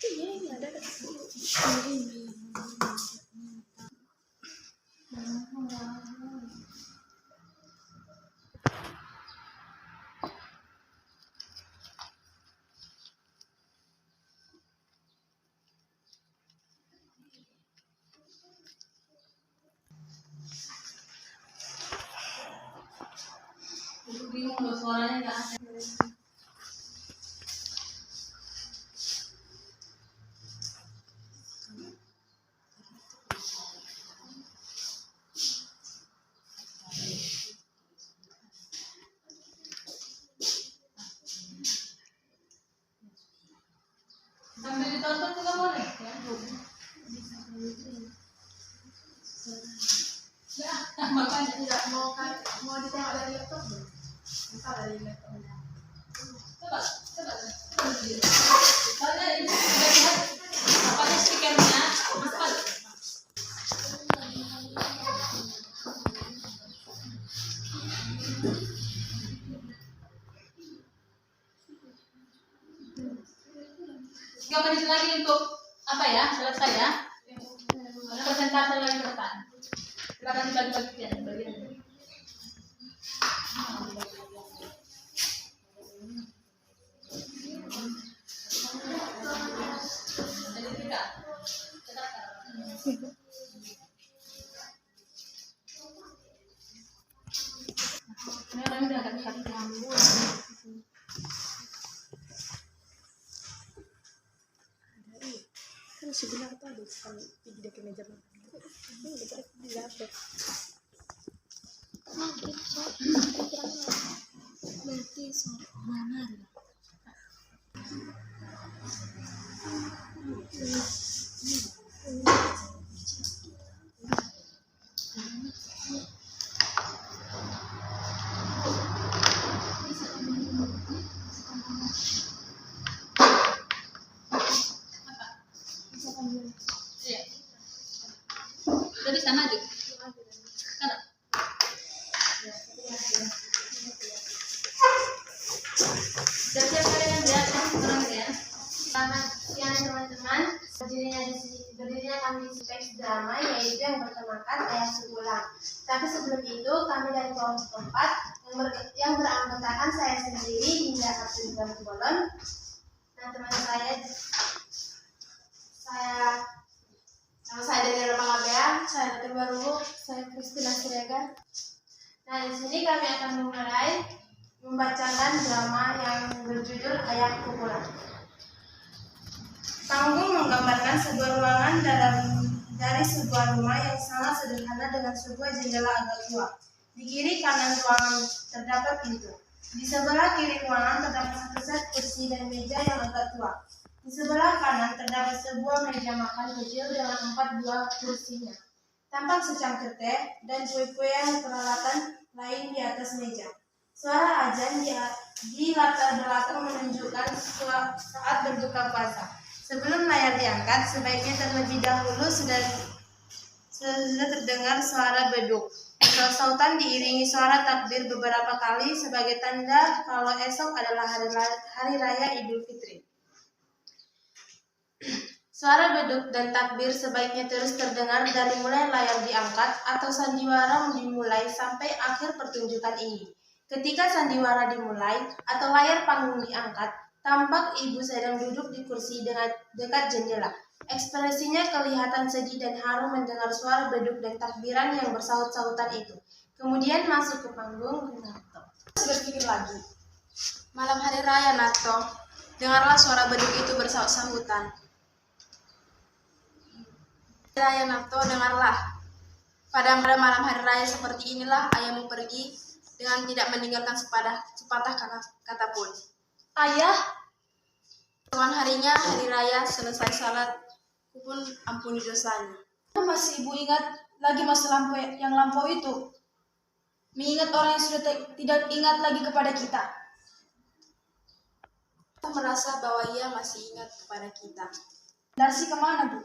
ini ada Bingung loh suaranya nggak ada. Sambil ditonton juga boleh ya. Ya, makanya Tidak mau ditengok dari laptop belum? Bisa dari laptopnya. coba. Soalnya ini sudah lihat apanya stikernya, apa? Tiga menit lagi untuk apa ya? Selesai ya. Ada presentasi lagi ke depan. Silakan dibagi-bagikan bagian. Jadi tiga. Ini orang udah agak dekat nyambung. kan sebenarnya tuh ada sekali di dekat meja makan. Ini udah pada di dapur. Nanti sore mana? Iya. Udah bisa maju. Kada. Sudah siap kalian ya? Orang ya. Selamat siang teman-teman. Berdirinya kami di teks drama yaitu yang bertemakan Ayah Sebulan. Tapi sebelum itu kami dari kelompok 4 yang beranggotakan saya sendiri hingga Abdul Bolon. Nah teman nama saya dari Rapangabea, saya Dr. Baru, saya Kristina Sirega. Nah di sini kami akan memulai membacakan drama yang berjudul Ayah Pukulan. Panggung menggambarkan sebuah ruangan dari sebuah rumah yang sangat sederhana dengan sebuah jendela agak tua. Di kiri kanan ruangan terdapat pintu. Di sebelah kiri ruangan terdapat satu set kursi dan meja yang agak tua. Di sebelah kanan terdapat sebuah meja makan kecil dengan 4 buah kursinya. Tampak secangkir teh dan kue-kue yang peralatan lain di atas meja. Suara azan di latar belakang menunjukkan saat berbuka puasa. Sebelum layar diangkat, sebaiknya terlebih dahulu sudah terdengar suara beduk. Sautan diiringi suara takbir beberapa kali sebagai tanda kalau esok adalah hari raya Idul Fitri. Suara beduk dan takbir sebaiknya terus terdengar dari mulai layar diangkat atau sandiwara dimulai sampai akhir pertunjukan ini. Ketika sandiwara dimulai atau layar panggung diangkat, tampak ibu sedang duduk di kursi dekat jendela. Ekspresinya kelihatan sedih dan haru mendengar suara beduk dan takbiran yang bersaut-sautan itu. Kemudian masuk ke panggung Narto. Berpikir lagi. Malam hari raya, Narto. Dengarlah suara beduk itu bersaut-sautan. Raya Narto, dengarlah. Pada malam hari raya seperti inilah ayahmu pergi dengan tidak meninggalkan sepatah kata pun. Ayah, Tuhan harinya hari raya selesai salat, pun ampuni dosanya. masih ibu ingat lagi masa lampau itu? Mengingat orang yang sudah tidak ingat lagi kepada kita. Aku merasa bahwa ia masih ingat kepada kita. Darsi kemana, Bu?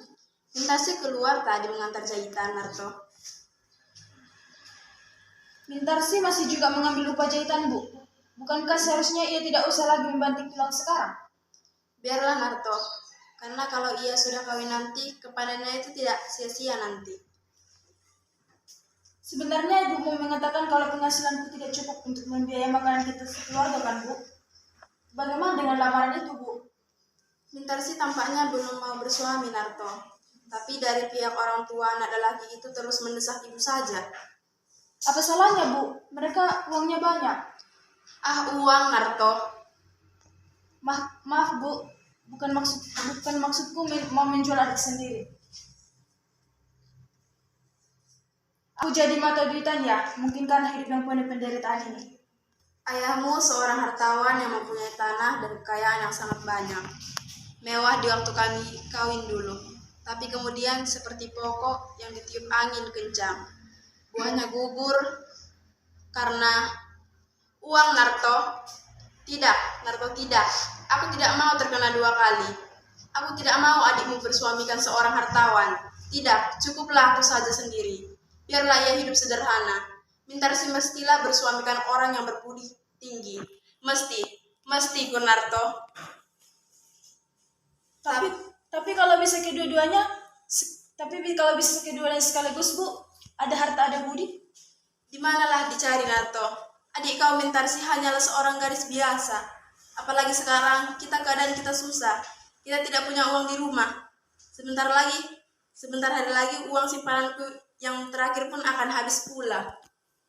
Mintarsi keluar tadi mengantar jahitan, Narto. Mintarsi masih juga mengambil upah jahitan, Bu. Bukankah seharusnya ia tidak usah lagi membanting tulang sekarang? Biarlah, Narto. Karena kalau ia sudah kawin nanti, kepadanya itu tidak sia-sia nanti. Sebenarnya Ibu mau mengatakan kalau penghasilanku tidak cukup untuk membiayai makanan kita sekeluarga, kan, Bu? Bagaimana dengan lamaran itu, Bu? Mintarsi tampaknya belum mau bersuami, Narto. Tapi dari pihak orang tua anak lelaki itu terus mendesak ibu saja. Apa salahnya, Bu? Mereka uangnya banyak. Ah, uang, Narto. Maaf, Bu. Bukan maksudku mau menjual adik sendiri. Aku jadi mata duitan ya, mungkin karena hidup yang penuh penderitaan ini. Ayahmu seorang hartawan yang mempunyai tanah dan kekayaan yang sangat banyak. Mewah di waktu kami kawin dulu. Tapi kemudian seperti pokok yang ditiup angin kencang. Buahnya gugur karena uang, Narto. Tidak, Narto, tidak. Aku tidak mau terkena 2 kali. Aku tidak mau adikmu bersuamikan seorang hartawan. Tidak, cukuplah aku saja sendiri. Biarlah ia hidup sederhana. Mintarsi mestilah bersuamikan orang yang berbudi tinggi. Mesti, Gunarto. Tapi kalau bisa kedua-duanya sekaligus, Bu, ada harta ada budi. Di manalah dicari, Narto? Adik kau Mintarsi hanyalah seorang gadis biasa. Apalagi sekarang keadaan kita susah. Kita tidak punya uang di rumah. Sebentar hari lagi uang simpananku yang terakhir pun akan habis pula.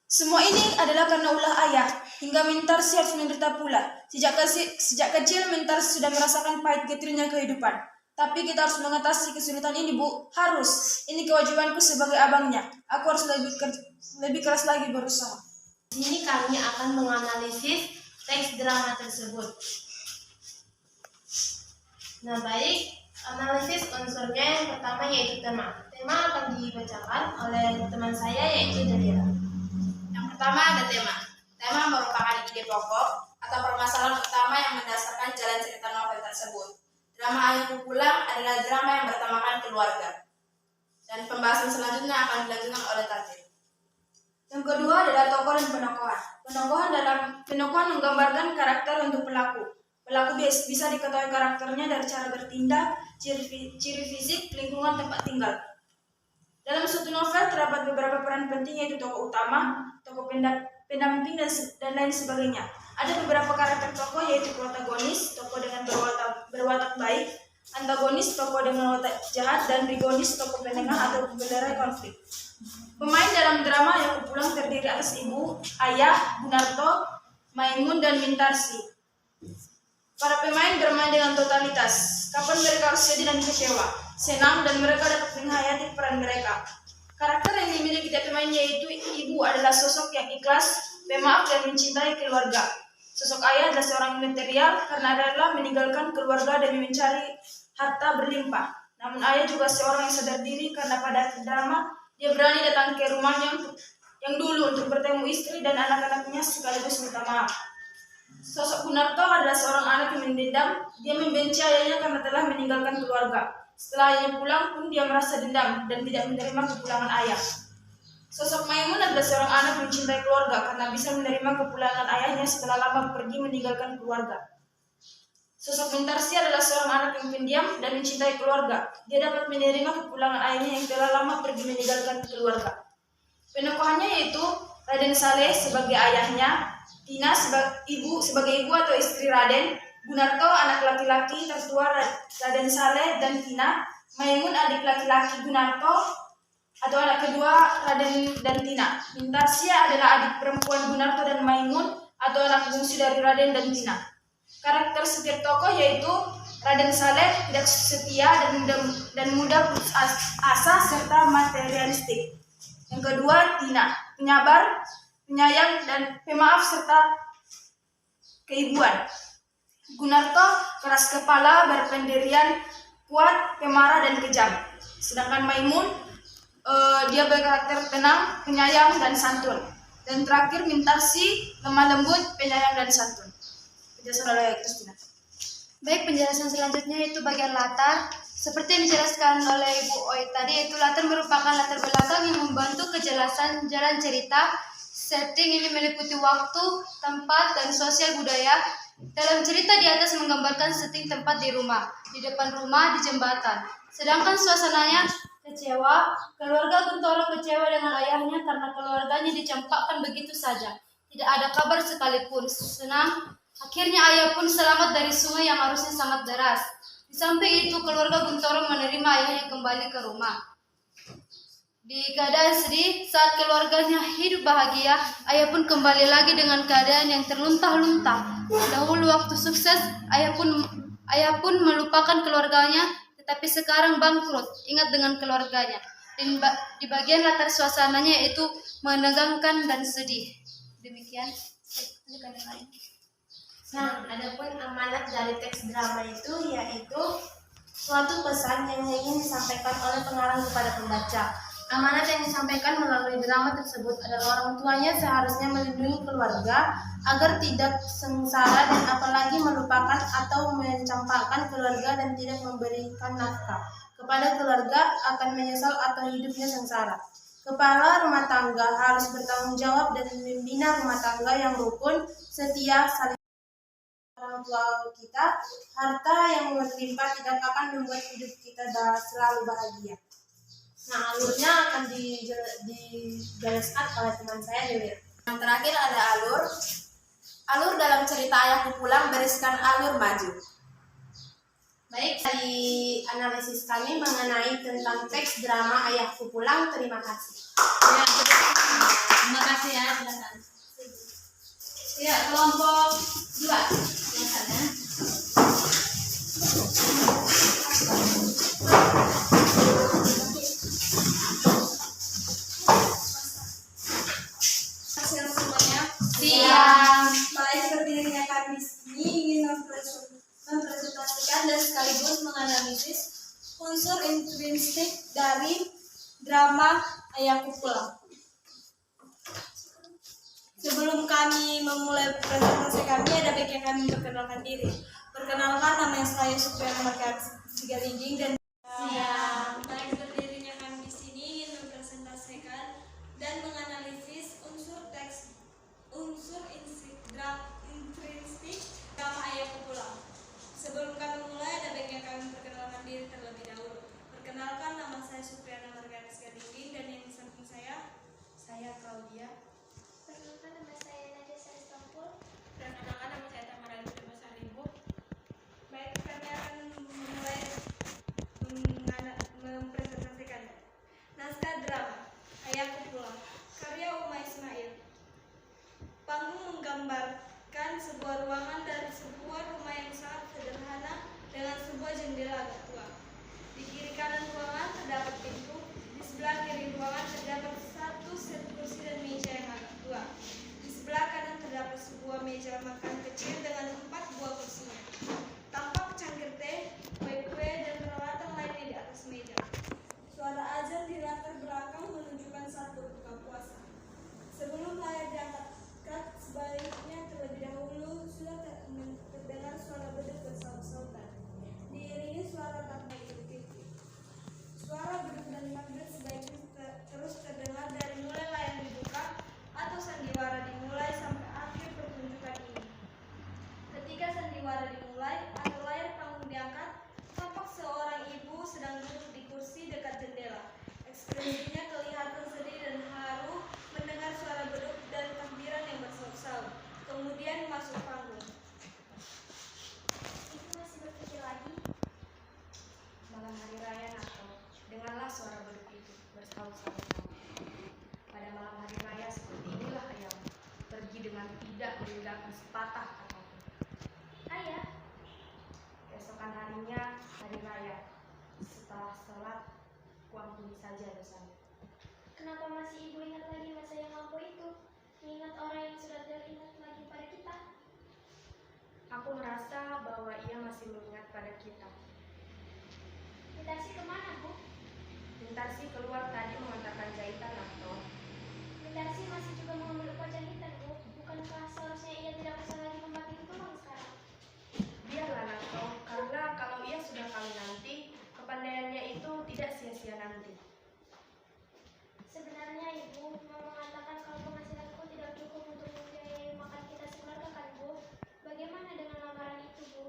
Semua ini adalah karena ulah ayah, hingga Mintarsi harus menderita pula. Sejak kecil Mintarsi sudah merasakan pahit getirnya kehidupan. Tapi kita harus mengatasi kesulitan ini, Bu. Harus. Ini kewajibanku sebagai abangnya. Aku harus lebih keras lagi berusaha. Di sini kami akan menganalisis teks drama tersebut. Nah, baik, analisis unsurnya yang pertama yaitu tema. Tema akan dibacakan oleh teman saya yaitu Jadira. Yang pertama ada tema. Tema merupakan ide pokok atau permasalahan utama yang mendasarkan jalan cerita novel tersebut. Drama Ayahku Pulang adalah drama yang bertemakan keluarga. Dan pembahasan selanjutnya akan dilanjutkan oleh Tati. Yang kedua adalah tokoh dan penokohan. Penokohan menggambarkan karakter untuk pelaku. Pelaku bisa diketahui karakternya dari cara bertindak, ciri fisik, lingkungan tempat tinggal. Dalam suatu novel terdapat beberapa peran penting yaitu tokoh utama, tokoh pendamping dan lain sebagainya. Ada beberapa karakter tokoh yaitu protagonis, tokoh dengan berwatak baik, antagonis, tokoh dengan watak jahat, dan trigonis, tokoh penengah atau pembelai konflik. Pemain dalam drama Ayahku Pulang terdiri atas ibu, ayah, Gunarto, Maimun, dan Mintarsi. Para pemain bermain dengan totalitas. Kapan mereka harus sedih dan kecewa, senang, dan mereka dapat menghayati peran mereka. Karakter yang dimiliki tiap pemain yaitu ibu adalah sosok yang ikhlas, pemaaf, dan mencintai keluarga. Sosok ayah adalah seorang material karena adalah meninggalkan keluarga demi mencari harta berlimpah. Namun ayah juga seorang yang sadar diri karena pada drama dia berani datang ke rumahnya yang dulu untuk bertemu istri dan anak-anaknya sekaligus minta maaf. Sosok Gunarto adalah seorang anak yang mendendam. Dia membenci ayahnya karena telah meninggalkan keluarga. Setelah ayahnya pulang pun dia merasa dendam dan tidak menerima kepulangan ayah. Sosok Maimun adalah seorang anak yang mencintai keluarga karena bisa menerima kepulangan ayahnya setelah lama pergi meninggalkan keluarga. Sosok Mintarsi adalah seorang anak yang pendiam dan mencintai keluarga. Dia dapat menerima kepulangan ayahnya yang telah lama pergi meninggalkan keluarga. Penokohannya yaitu Raden Saleh sebagai ayahnya, Tina sebagai ibu atau istri Raden, Gunarto anak laki-laki tertua Raden Saleh dan Tina, Maimun adik laki-laki Gunarto atau anak kedua Raden dan Tina. Mintarsia adalah adik perempuan Gunarto dan Maimun atau anak bungsu dari Raden dan Tina. Karakter setiap tokoh yaitu Raden Saleh tidak setia dan mudah putus asa serta materialistik. Yang kedua Tina, penyabar, penyayang, dan pemaaf serta keibuan. Gunarto keras kepala, berpendirian, kuat, pemarah, dan kejam. Sedangkan Maimun dia berkarakter tenang, penyayang, dan santun. Dan terakhir Mintarsi lemah lembut, penyayang, dan santun. Penjelasan oleh Kristina. Baik, penjelasan selanjutnya itu bagian latar. Seperti yang dijelaskan oleh Ibu Oi tadi, itu latar merupakan latar belakang yang membantu kejelasan jalan cerita. Setting ini meliputi waktu, tempat, dan sosial budaya. Dalam cerita di atas menggambarkan setting tempat di rumah, di depan rumah, di jembatan. Sedangkan suasananya kecewa, keluarga Guntoro kecewa dengan ayahnya karena keluarganya dicampakkan begitu saja. Tidak ada kabar sekalipun. Senang, akhirnya ayah pun selamat dari sungai yang harusnya sangat deras. Di samping itu, keluarga Guntoro menerima ayahnya kembali ke rumah. Di keadaan sedih, saat keluarganya hidup bahagia, ayah pun kembali lagi dengan keadaan yang terluntah-luntah. Dahulu waktu sukses, ayah pun melupakan keluarganya, tetapi sekarang bangkrut, ingat dengan keluarganya. Di bagian latar suasananya yaitu menegangkan dan sedih. Demikian. Nah, adapun amanat dari teks drama itu yaitu suatu pesan yang ingin disampaikan oleh pengarang kepada pembaca. Amanat yang disampaikan melalui drama tersebut adalah orang tuanya seharusnya melindungi keluarga agar tidak sengsara dan apalagi melupakan atau mencampakkan keluarga dan tidak memberikan nafkah kepada keluarga akan menyesal atau hidupnya sengsara. Kepala rumah tangga harus bertanggung jawab dan membina rumah tangga yang rukun, setia, saling. Orang tua kita, harta yang berlimpah tidak akan membuat hidup kita selalu bahagia. Nah, alurnya akan dijelaskan oleh teman saya, Dewi. Yang terakhir ada alur. Alur dalam cerita Ayahku Pulang berisikan alur maju. Baik, dari analisis kami mengenai tentang teks drama Ayahku Pulang, terima kasih. Ya, terima kasih ya, silakan. Ya, kelompok 2. Silakan ya. Siang. Baik, berdirinya kami ini ingin mempresentasikan dan sekaligus menganalisis unsur intrinsik dari drama Ayahku Pulang. Sebelum kami memulai presentasi kami, ada baiknya kami memperkenalkan diri. Perkenalkan, nama saya Supriana Marka Sigalingging dan baik, berdirinya kami di sini ingin mempresentasikan dan menganalisis unsur intrinsik drama Ayahku Pulang. Sebelum kami mulai, ada baiknya kami memperkenalkan diri terlebih dahulu. Perkenalkan, nama saya Supriana Marka Sigalingging dan yang di samping saya Claudia. Perkenalkan, nama saya Nadia Saristampul. Perkenalkan, nama saya Tamara Limbo. Baik, kami akan memulai mempresentasikan naskah drama Ayahku Pulang, karya Uma Ismail. Panggung menggambarkan menggambarkan sebuah ruangan dari sebuah rumah yang sangat sederhana dengan sebuah jendela agak tua. Di kiri kanan ruangan terdapat pintu, di sebelah kiri ruangan terdapat satu set kursi dan meja yang agak tua. Di sebelah kanan terdapat sebuah meja makan kecil dengan 4 buah kursinya. Tampak cangkir teh, kue-kue, dan peralatan lainnya di atas meja. Suara azan di latar belakang menunjukkan saat berbuka puasa. Sebelum layar diangkat, sebaliknya terlebih dahulu sudah terdengar suara beduk bersaut-sautan, diiringi suara takbir Idul Fitri. Suara beduk dan takbir sebaiknya terus terdengar dari mulai layar dibuka atau sandiwara dimulai sampai akhir pertunjukan ini. Ketika sandiwara dimulai atau layar panggung diangkat, tampak seorang ibu sedang duduk di kursi dekat jendela. Ekspresinya kelihatan sedih dan haru mendengar suara beduk dan takbiran yang bersaut-saut. Kemudian masuk panggung. Ibu masih berpikir lagi? Malam hari raya Natal, dengarlah suara beduk itu bersaut-saut. Pada malam hari raya seperti inilah ayam pergi dengan tidak meninggalkan sepatah apapun. Ayah, Keesokan harinya hari raya. Setelah sholat, kuampuni saja dosanya. kenapa masih ibu ingat lagi masa yang lampau itu? Mengingat orang yang sudah tidak ingat lagi pada kita. Aku merasa bahwa ia masih mengingat pada kita. Mintarsi kemana, Bu? Mintarsi keluar tadi mengantarkan jahitan atau Mintarsi masih juga mengambil upah jahitan, Bu. Bukankah seharusnya ia tidak usah lagi membagi tulang sekarang? biarlah Nato, karena kalau ia sudah kawin nanti, kepandaiannya itu tidak sia-sia nanti. Sebenarnya Ibu mau mengatakan kalau penghasilanku tidak cukup untuk membiayai makan kita sekeluarga kan, Bu? Bagaimana dengan lamaran itu, Bu?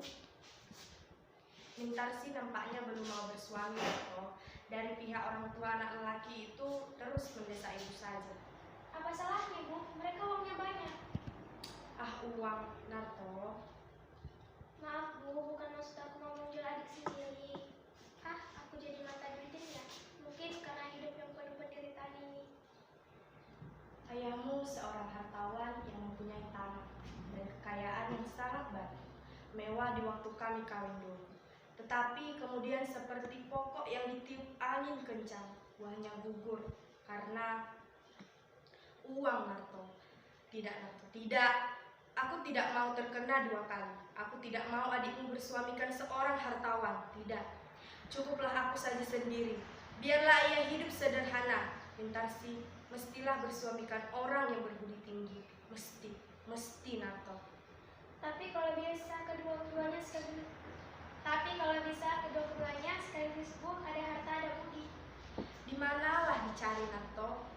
Mintarsi nampaknya belum mau bersuami Nato. Dari pihak orang tua anak lelaki itu terus mendesak ibu saja. Apa salahnya, Bu? Mereka uangnya banyak. Ah, uang Nato. Maaf, Bu, bukan maksud aku mau menjual adik sendiri. Aku jadi mata duitin ya. Mungkin karena hidup yang penuh penderitaan ini. Ayahmu seorang hartawan yang mempunyai tanah dan kekayaan yang sangat banyak, mewah di waktu kami kawin dulu. Tetapi kemudian seperti pokok yang ditiup angin kencang, buahnya gugur karena uang Nato. Tidak Nato, tidak. Aku tidak mau terkena 2 kali. Aku tidak mau adikmu bersuamikan seorang hartawan. Tidak. Cukuplah aku saja sendiri. Biarlah ia hidup sederhana. Mintarsi, mestilah bersuamikan orang yang berbudi tinggi. Mesti Nato. Tapi kalau bisa kedua-duanya sekaligus, Bu, ada harta ada budi. Di manalah dicari Nato?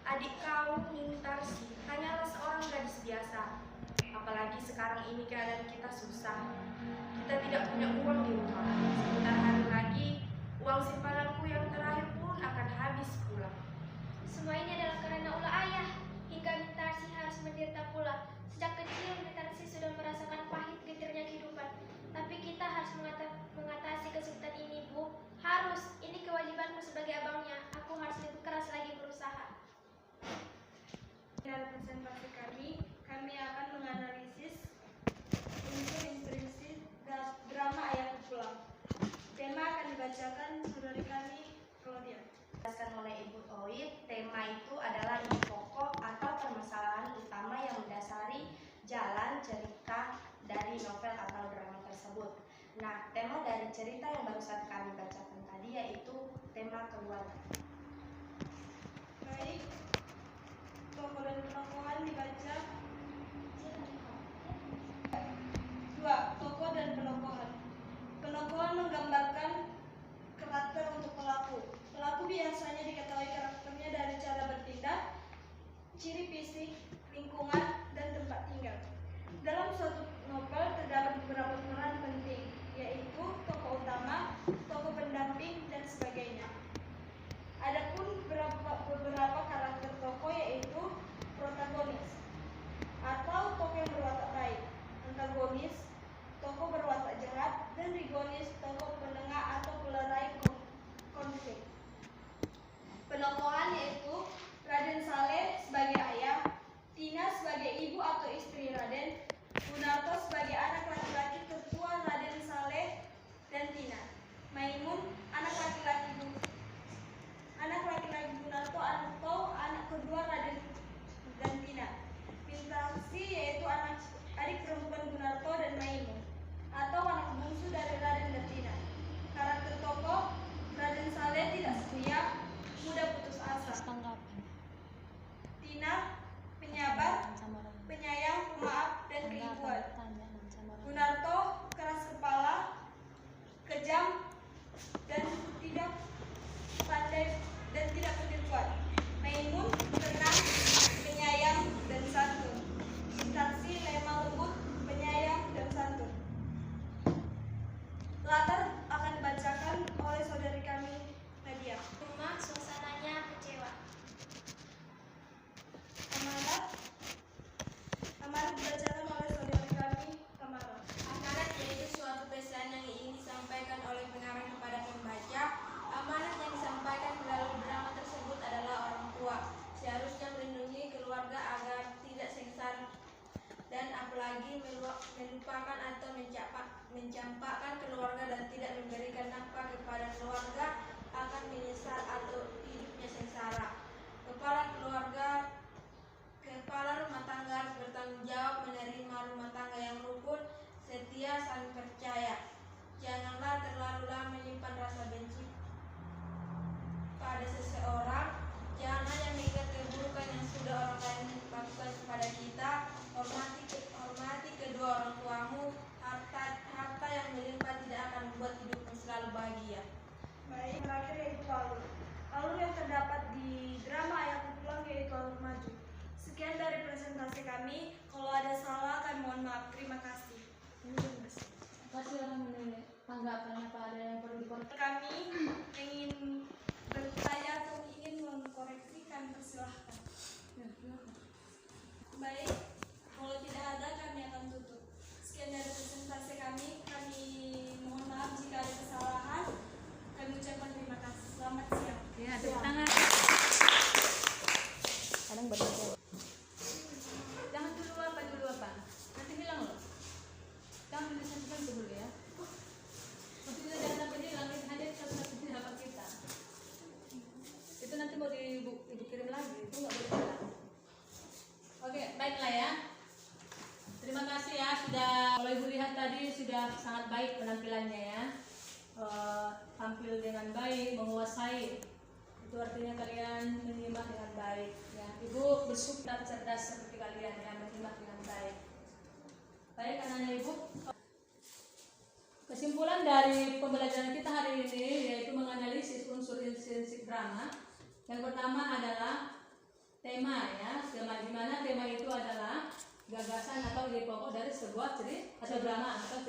Adik kau Mintarsi hanyalah seorang gadis biasa. Apalagi sekarang ini keadaan kita susah. Kita tidak punya uang di rumah. Sebentar hari lagi, uang simpananku yang terakhir pun akan habis pula. Semua ini adalah karena ulah ayah. Hingga Mintarsi harus menderita pula. Sejak kecil Mintarsi sudah merasakan pahit getirnya kehidupan. Tapi kita harus mengatasi kesulitan ini, Bu. Harus. Ini kewajibanku sebagai abangnya. Aku harus lebih keras lagi berusaha. Dalam presentasi kami akan menganalisis unsur-instruksi drama Ayahku Pulang. Tema akan dibacakan saudari kami, Claudia. Jelaskan oleh Ibu Oit, tema itu adalah ide pokok atau permasalahan utama yang mendasari jalan cerita dari novel atau drama tersebut. Nah, tema dari cerita yang barusan kami bacakan tadi yaitu tema keluarga. Baik, tokoh dan penokohan dibaca. 2. Tokoh dan penokohan. Penokohan menggambarkan karakter untuk pelaku. Pelaku biasanya diketahui karakternya dari cara bertindak, ciri fisik, lingkungan, dan tempat tinggal. Dalam suatu novel terdapat beberapa peran penting, yaitu tokoh utama, tokoh pendamping, dan sebagainya. Adapun beberapa karakter tokoh yaitu protagonis. apalagi melupakan atau mencampakkan keluarga dan tidak memberikan nafkah kepada keluarga akan menyesal atau hidupnya sengsara. Kepala rumah tangga harus bertanggung jawab menerima rumah tangga yang rukun, setia, saling percaya. Janganlah terlalu lama menyimpan rasa benci pada seseorang. Jangan hanya mengingat keburukan yang sudah orang lain lakukan kepada kita. Hormati kedua orang tuamu. Harta yang melimpah tidak akan membuat hidupmu selalu bahagia. Baik, terakhir yaitu alur. Alur yang terdapat di drama Ayahku Pulang yaitu alur maju. Sekian dari presentasi kami. Kalau ada salah, kami mohon maaf. Terima kasih. Silakan menilai tanggapannya Pak, ada yang perlu dikoreksi. Kami ingin bertanya atau ingin mengkoreksi, kami persilahkan. Ya, silakan. Baik, kalau tidak ada kami akan tutup. Sekian dari presentasi kami. Kami mohon maaf jika ada kesalahan. Kami ucapkan terima kasih. Selamat siang. Ya, tepuk tangan. Kadang berbeda. Jangan dulu apa? Nanti hilang loh. Jangan disampaikan dulu ya. Maksudnya jangan sampai hilang, hanya satu-satu di hadapan kita. Itu nanti mau ibu kirim lagi, itu nggak boleh hilang. Oke, baiklah ya. Terima kasih ya sudah. Kalau ibu lihat tadi sudah sangat baik penampilannya ya. Tampil dengan baik, menguasai. Itu artinya kalian menyimak dengan baik ya. Ibu bersyukur cerdas seperti kalian ya, menyimak dengan baik. Baik anak-anak ibu. Kesimpulan dari pembelajaran kita hari ini yaitu menganalisis unsur intrinsik drama. Yang pertama adalah tema ya, tema di mana tema itu adalah gagasan atau ide pokok dari sebuah cerita atau drama atau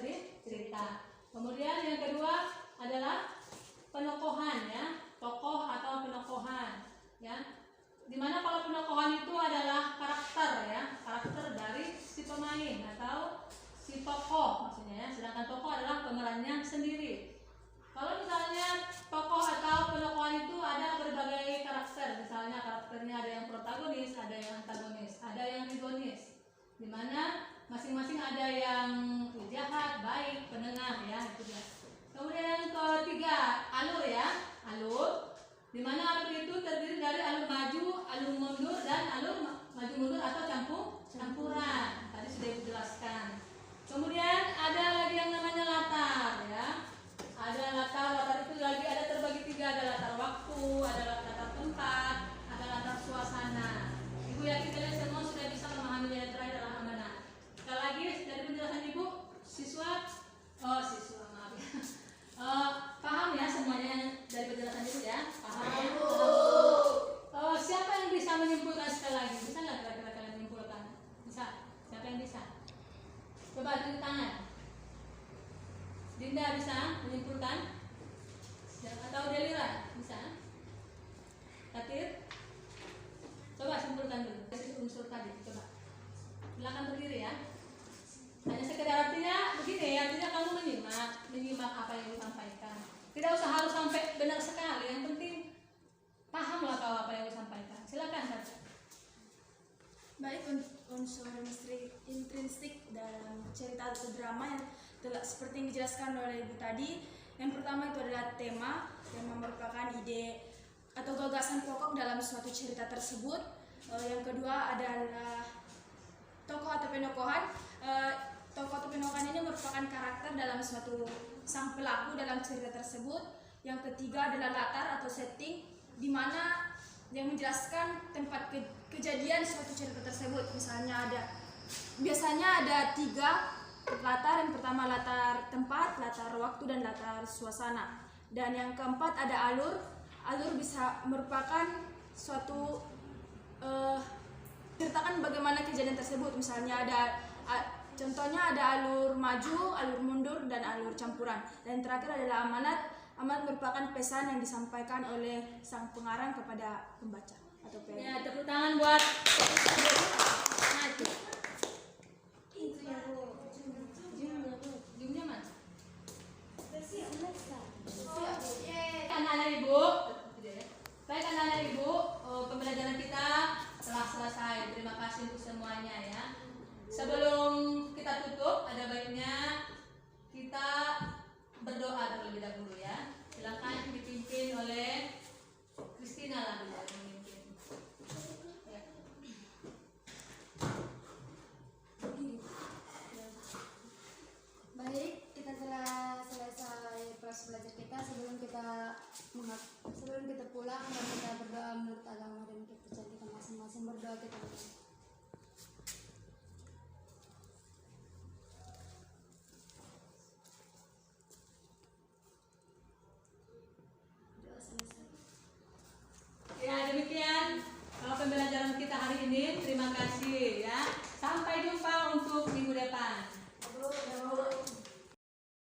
cerita. Kemudian yang kedua adalah penokohan ya, tokoh atau penokohan ya. Dimana kalau penokohan itu adalah karakter ya, karakter dari si pemain atau si tokoh maksudnya ya, sedangkan tokoh adalah pemerannya sendiri. Kalau misalnya tokoh atau penokohan itu ada berbagai karakter, misalnya karakternya ada yang protagonis, ada yang antagonis, ada yang antagonis, dimana masing-masing ada yang jahat, baik, penengah ya itu dia. Kemudian yang ketiga alur ya, alur. Di mana alur itu terdiri dari alur maju, alur mundur, dan alur maju mundur atau campuran. Tadi sudah dijelaskan. Kemudian ada lagi yang namanya latar ya. Ada latar itu lagi ada terbagi tiga, ada latar waktu, ada latar tempat, ada latar suasana. Ibu yakin kalian semua sudah bisa memahami yang terakhir adalah amanah. Sekali lagi dari penjelasan ibu, siswa maaf ya. Paham ya semuanya dari penjelasan itu ya? Paham? Siapa yang bisa menyimpulkan sekali lagi? Bisa nggak kira-kira kalian menyimpulkan? Bisa? Siapa yang bisa? Coba tunjuk tangan. Dinda bisa menyimpulkan? Atau Delira bisa? Katir? Coba simpulkan dulu. Unsur tadi, coba. Silakan berdiri ya. Hanya sekedar artinya begini, artinya kamu menyimak apa yang disampaikan. Tidak usah harus sampai benar sekali, yang penting pahamlah kau apa yang disampaikan. Silakan Kak. Baik, unsur intrinsik dalam cerita atau drama yang telah seperti yang dijelaskan oleh ibu tadi. Yang pertama itu adalah tema merupakan ide atau gagasan pokok dalam suatu cerita tersebut. Yang kedua adalah tokoh atau penokohan. Tokoh atau penokohan ini merupakan karakter dalam suatu sang pelaku dalam cerita tersebut. Yang ketiga adalah latar atau setting, di mana yang menjelaskan tempat kejadian suatu cerita tersebut. Biasanya ada tiga latar. Yang pertama latar tempat, latar waktu, dan latar suasana. Dan yang keempat ada alur. Alur bisa merupakan suatu ceritakan bagaimana kejadian tersebut. Misalnya contohnya ada alur maju, alur mundur, dan alur campuran. Dan terakhir adalah amanat. Amanat merupakan pesan yang disampaikan oleh sang pengarang kepada pembaca atau penonton. Ya, tepuk tangan buat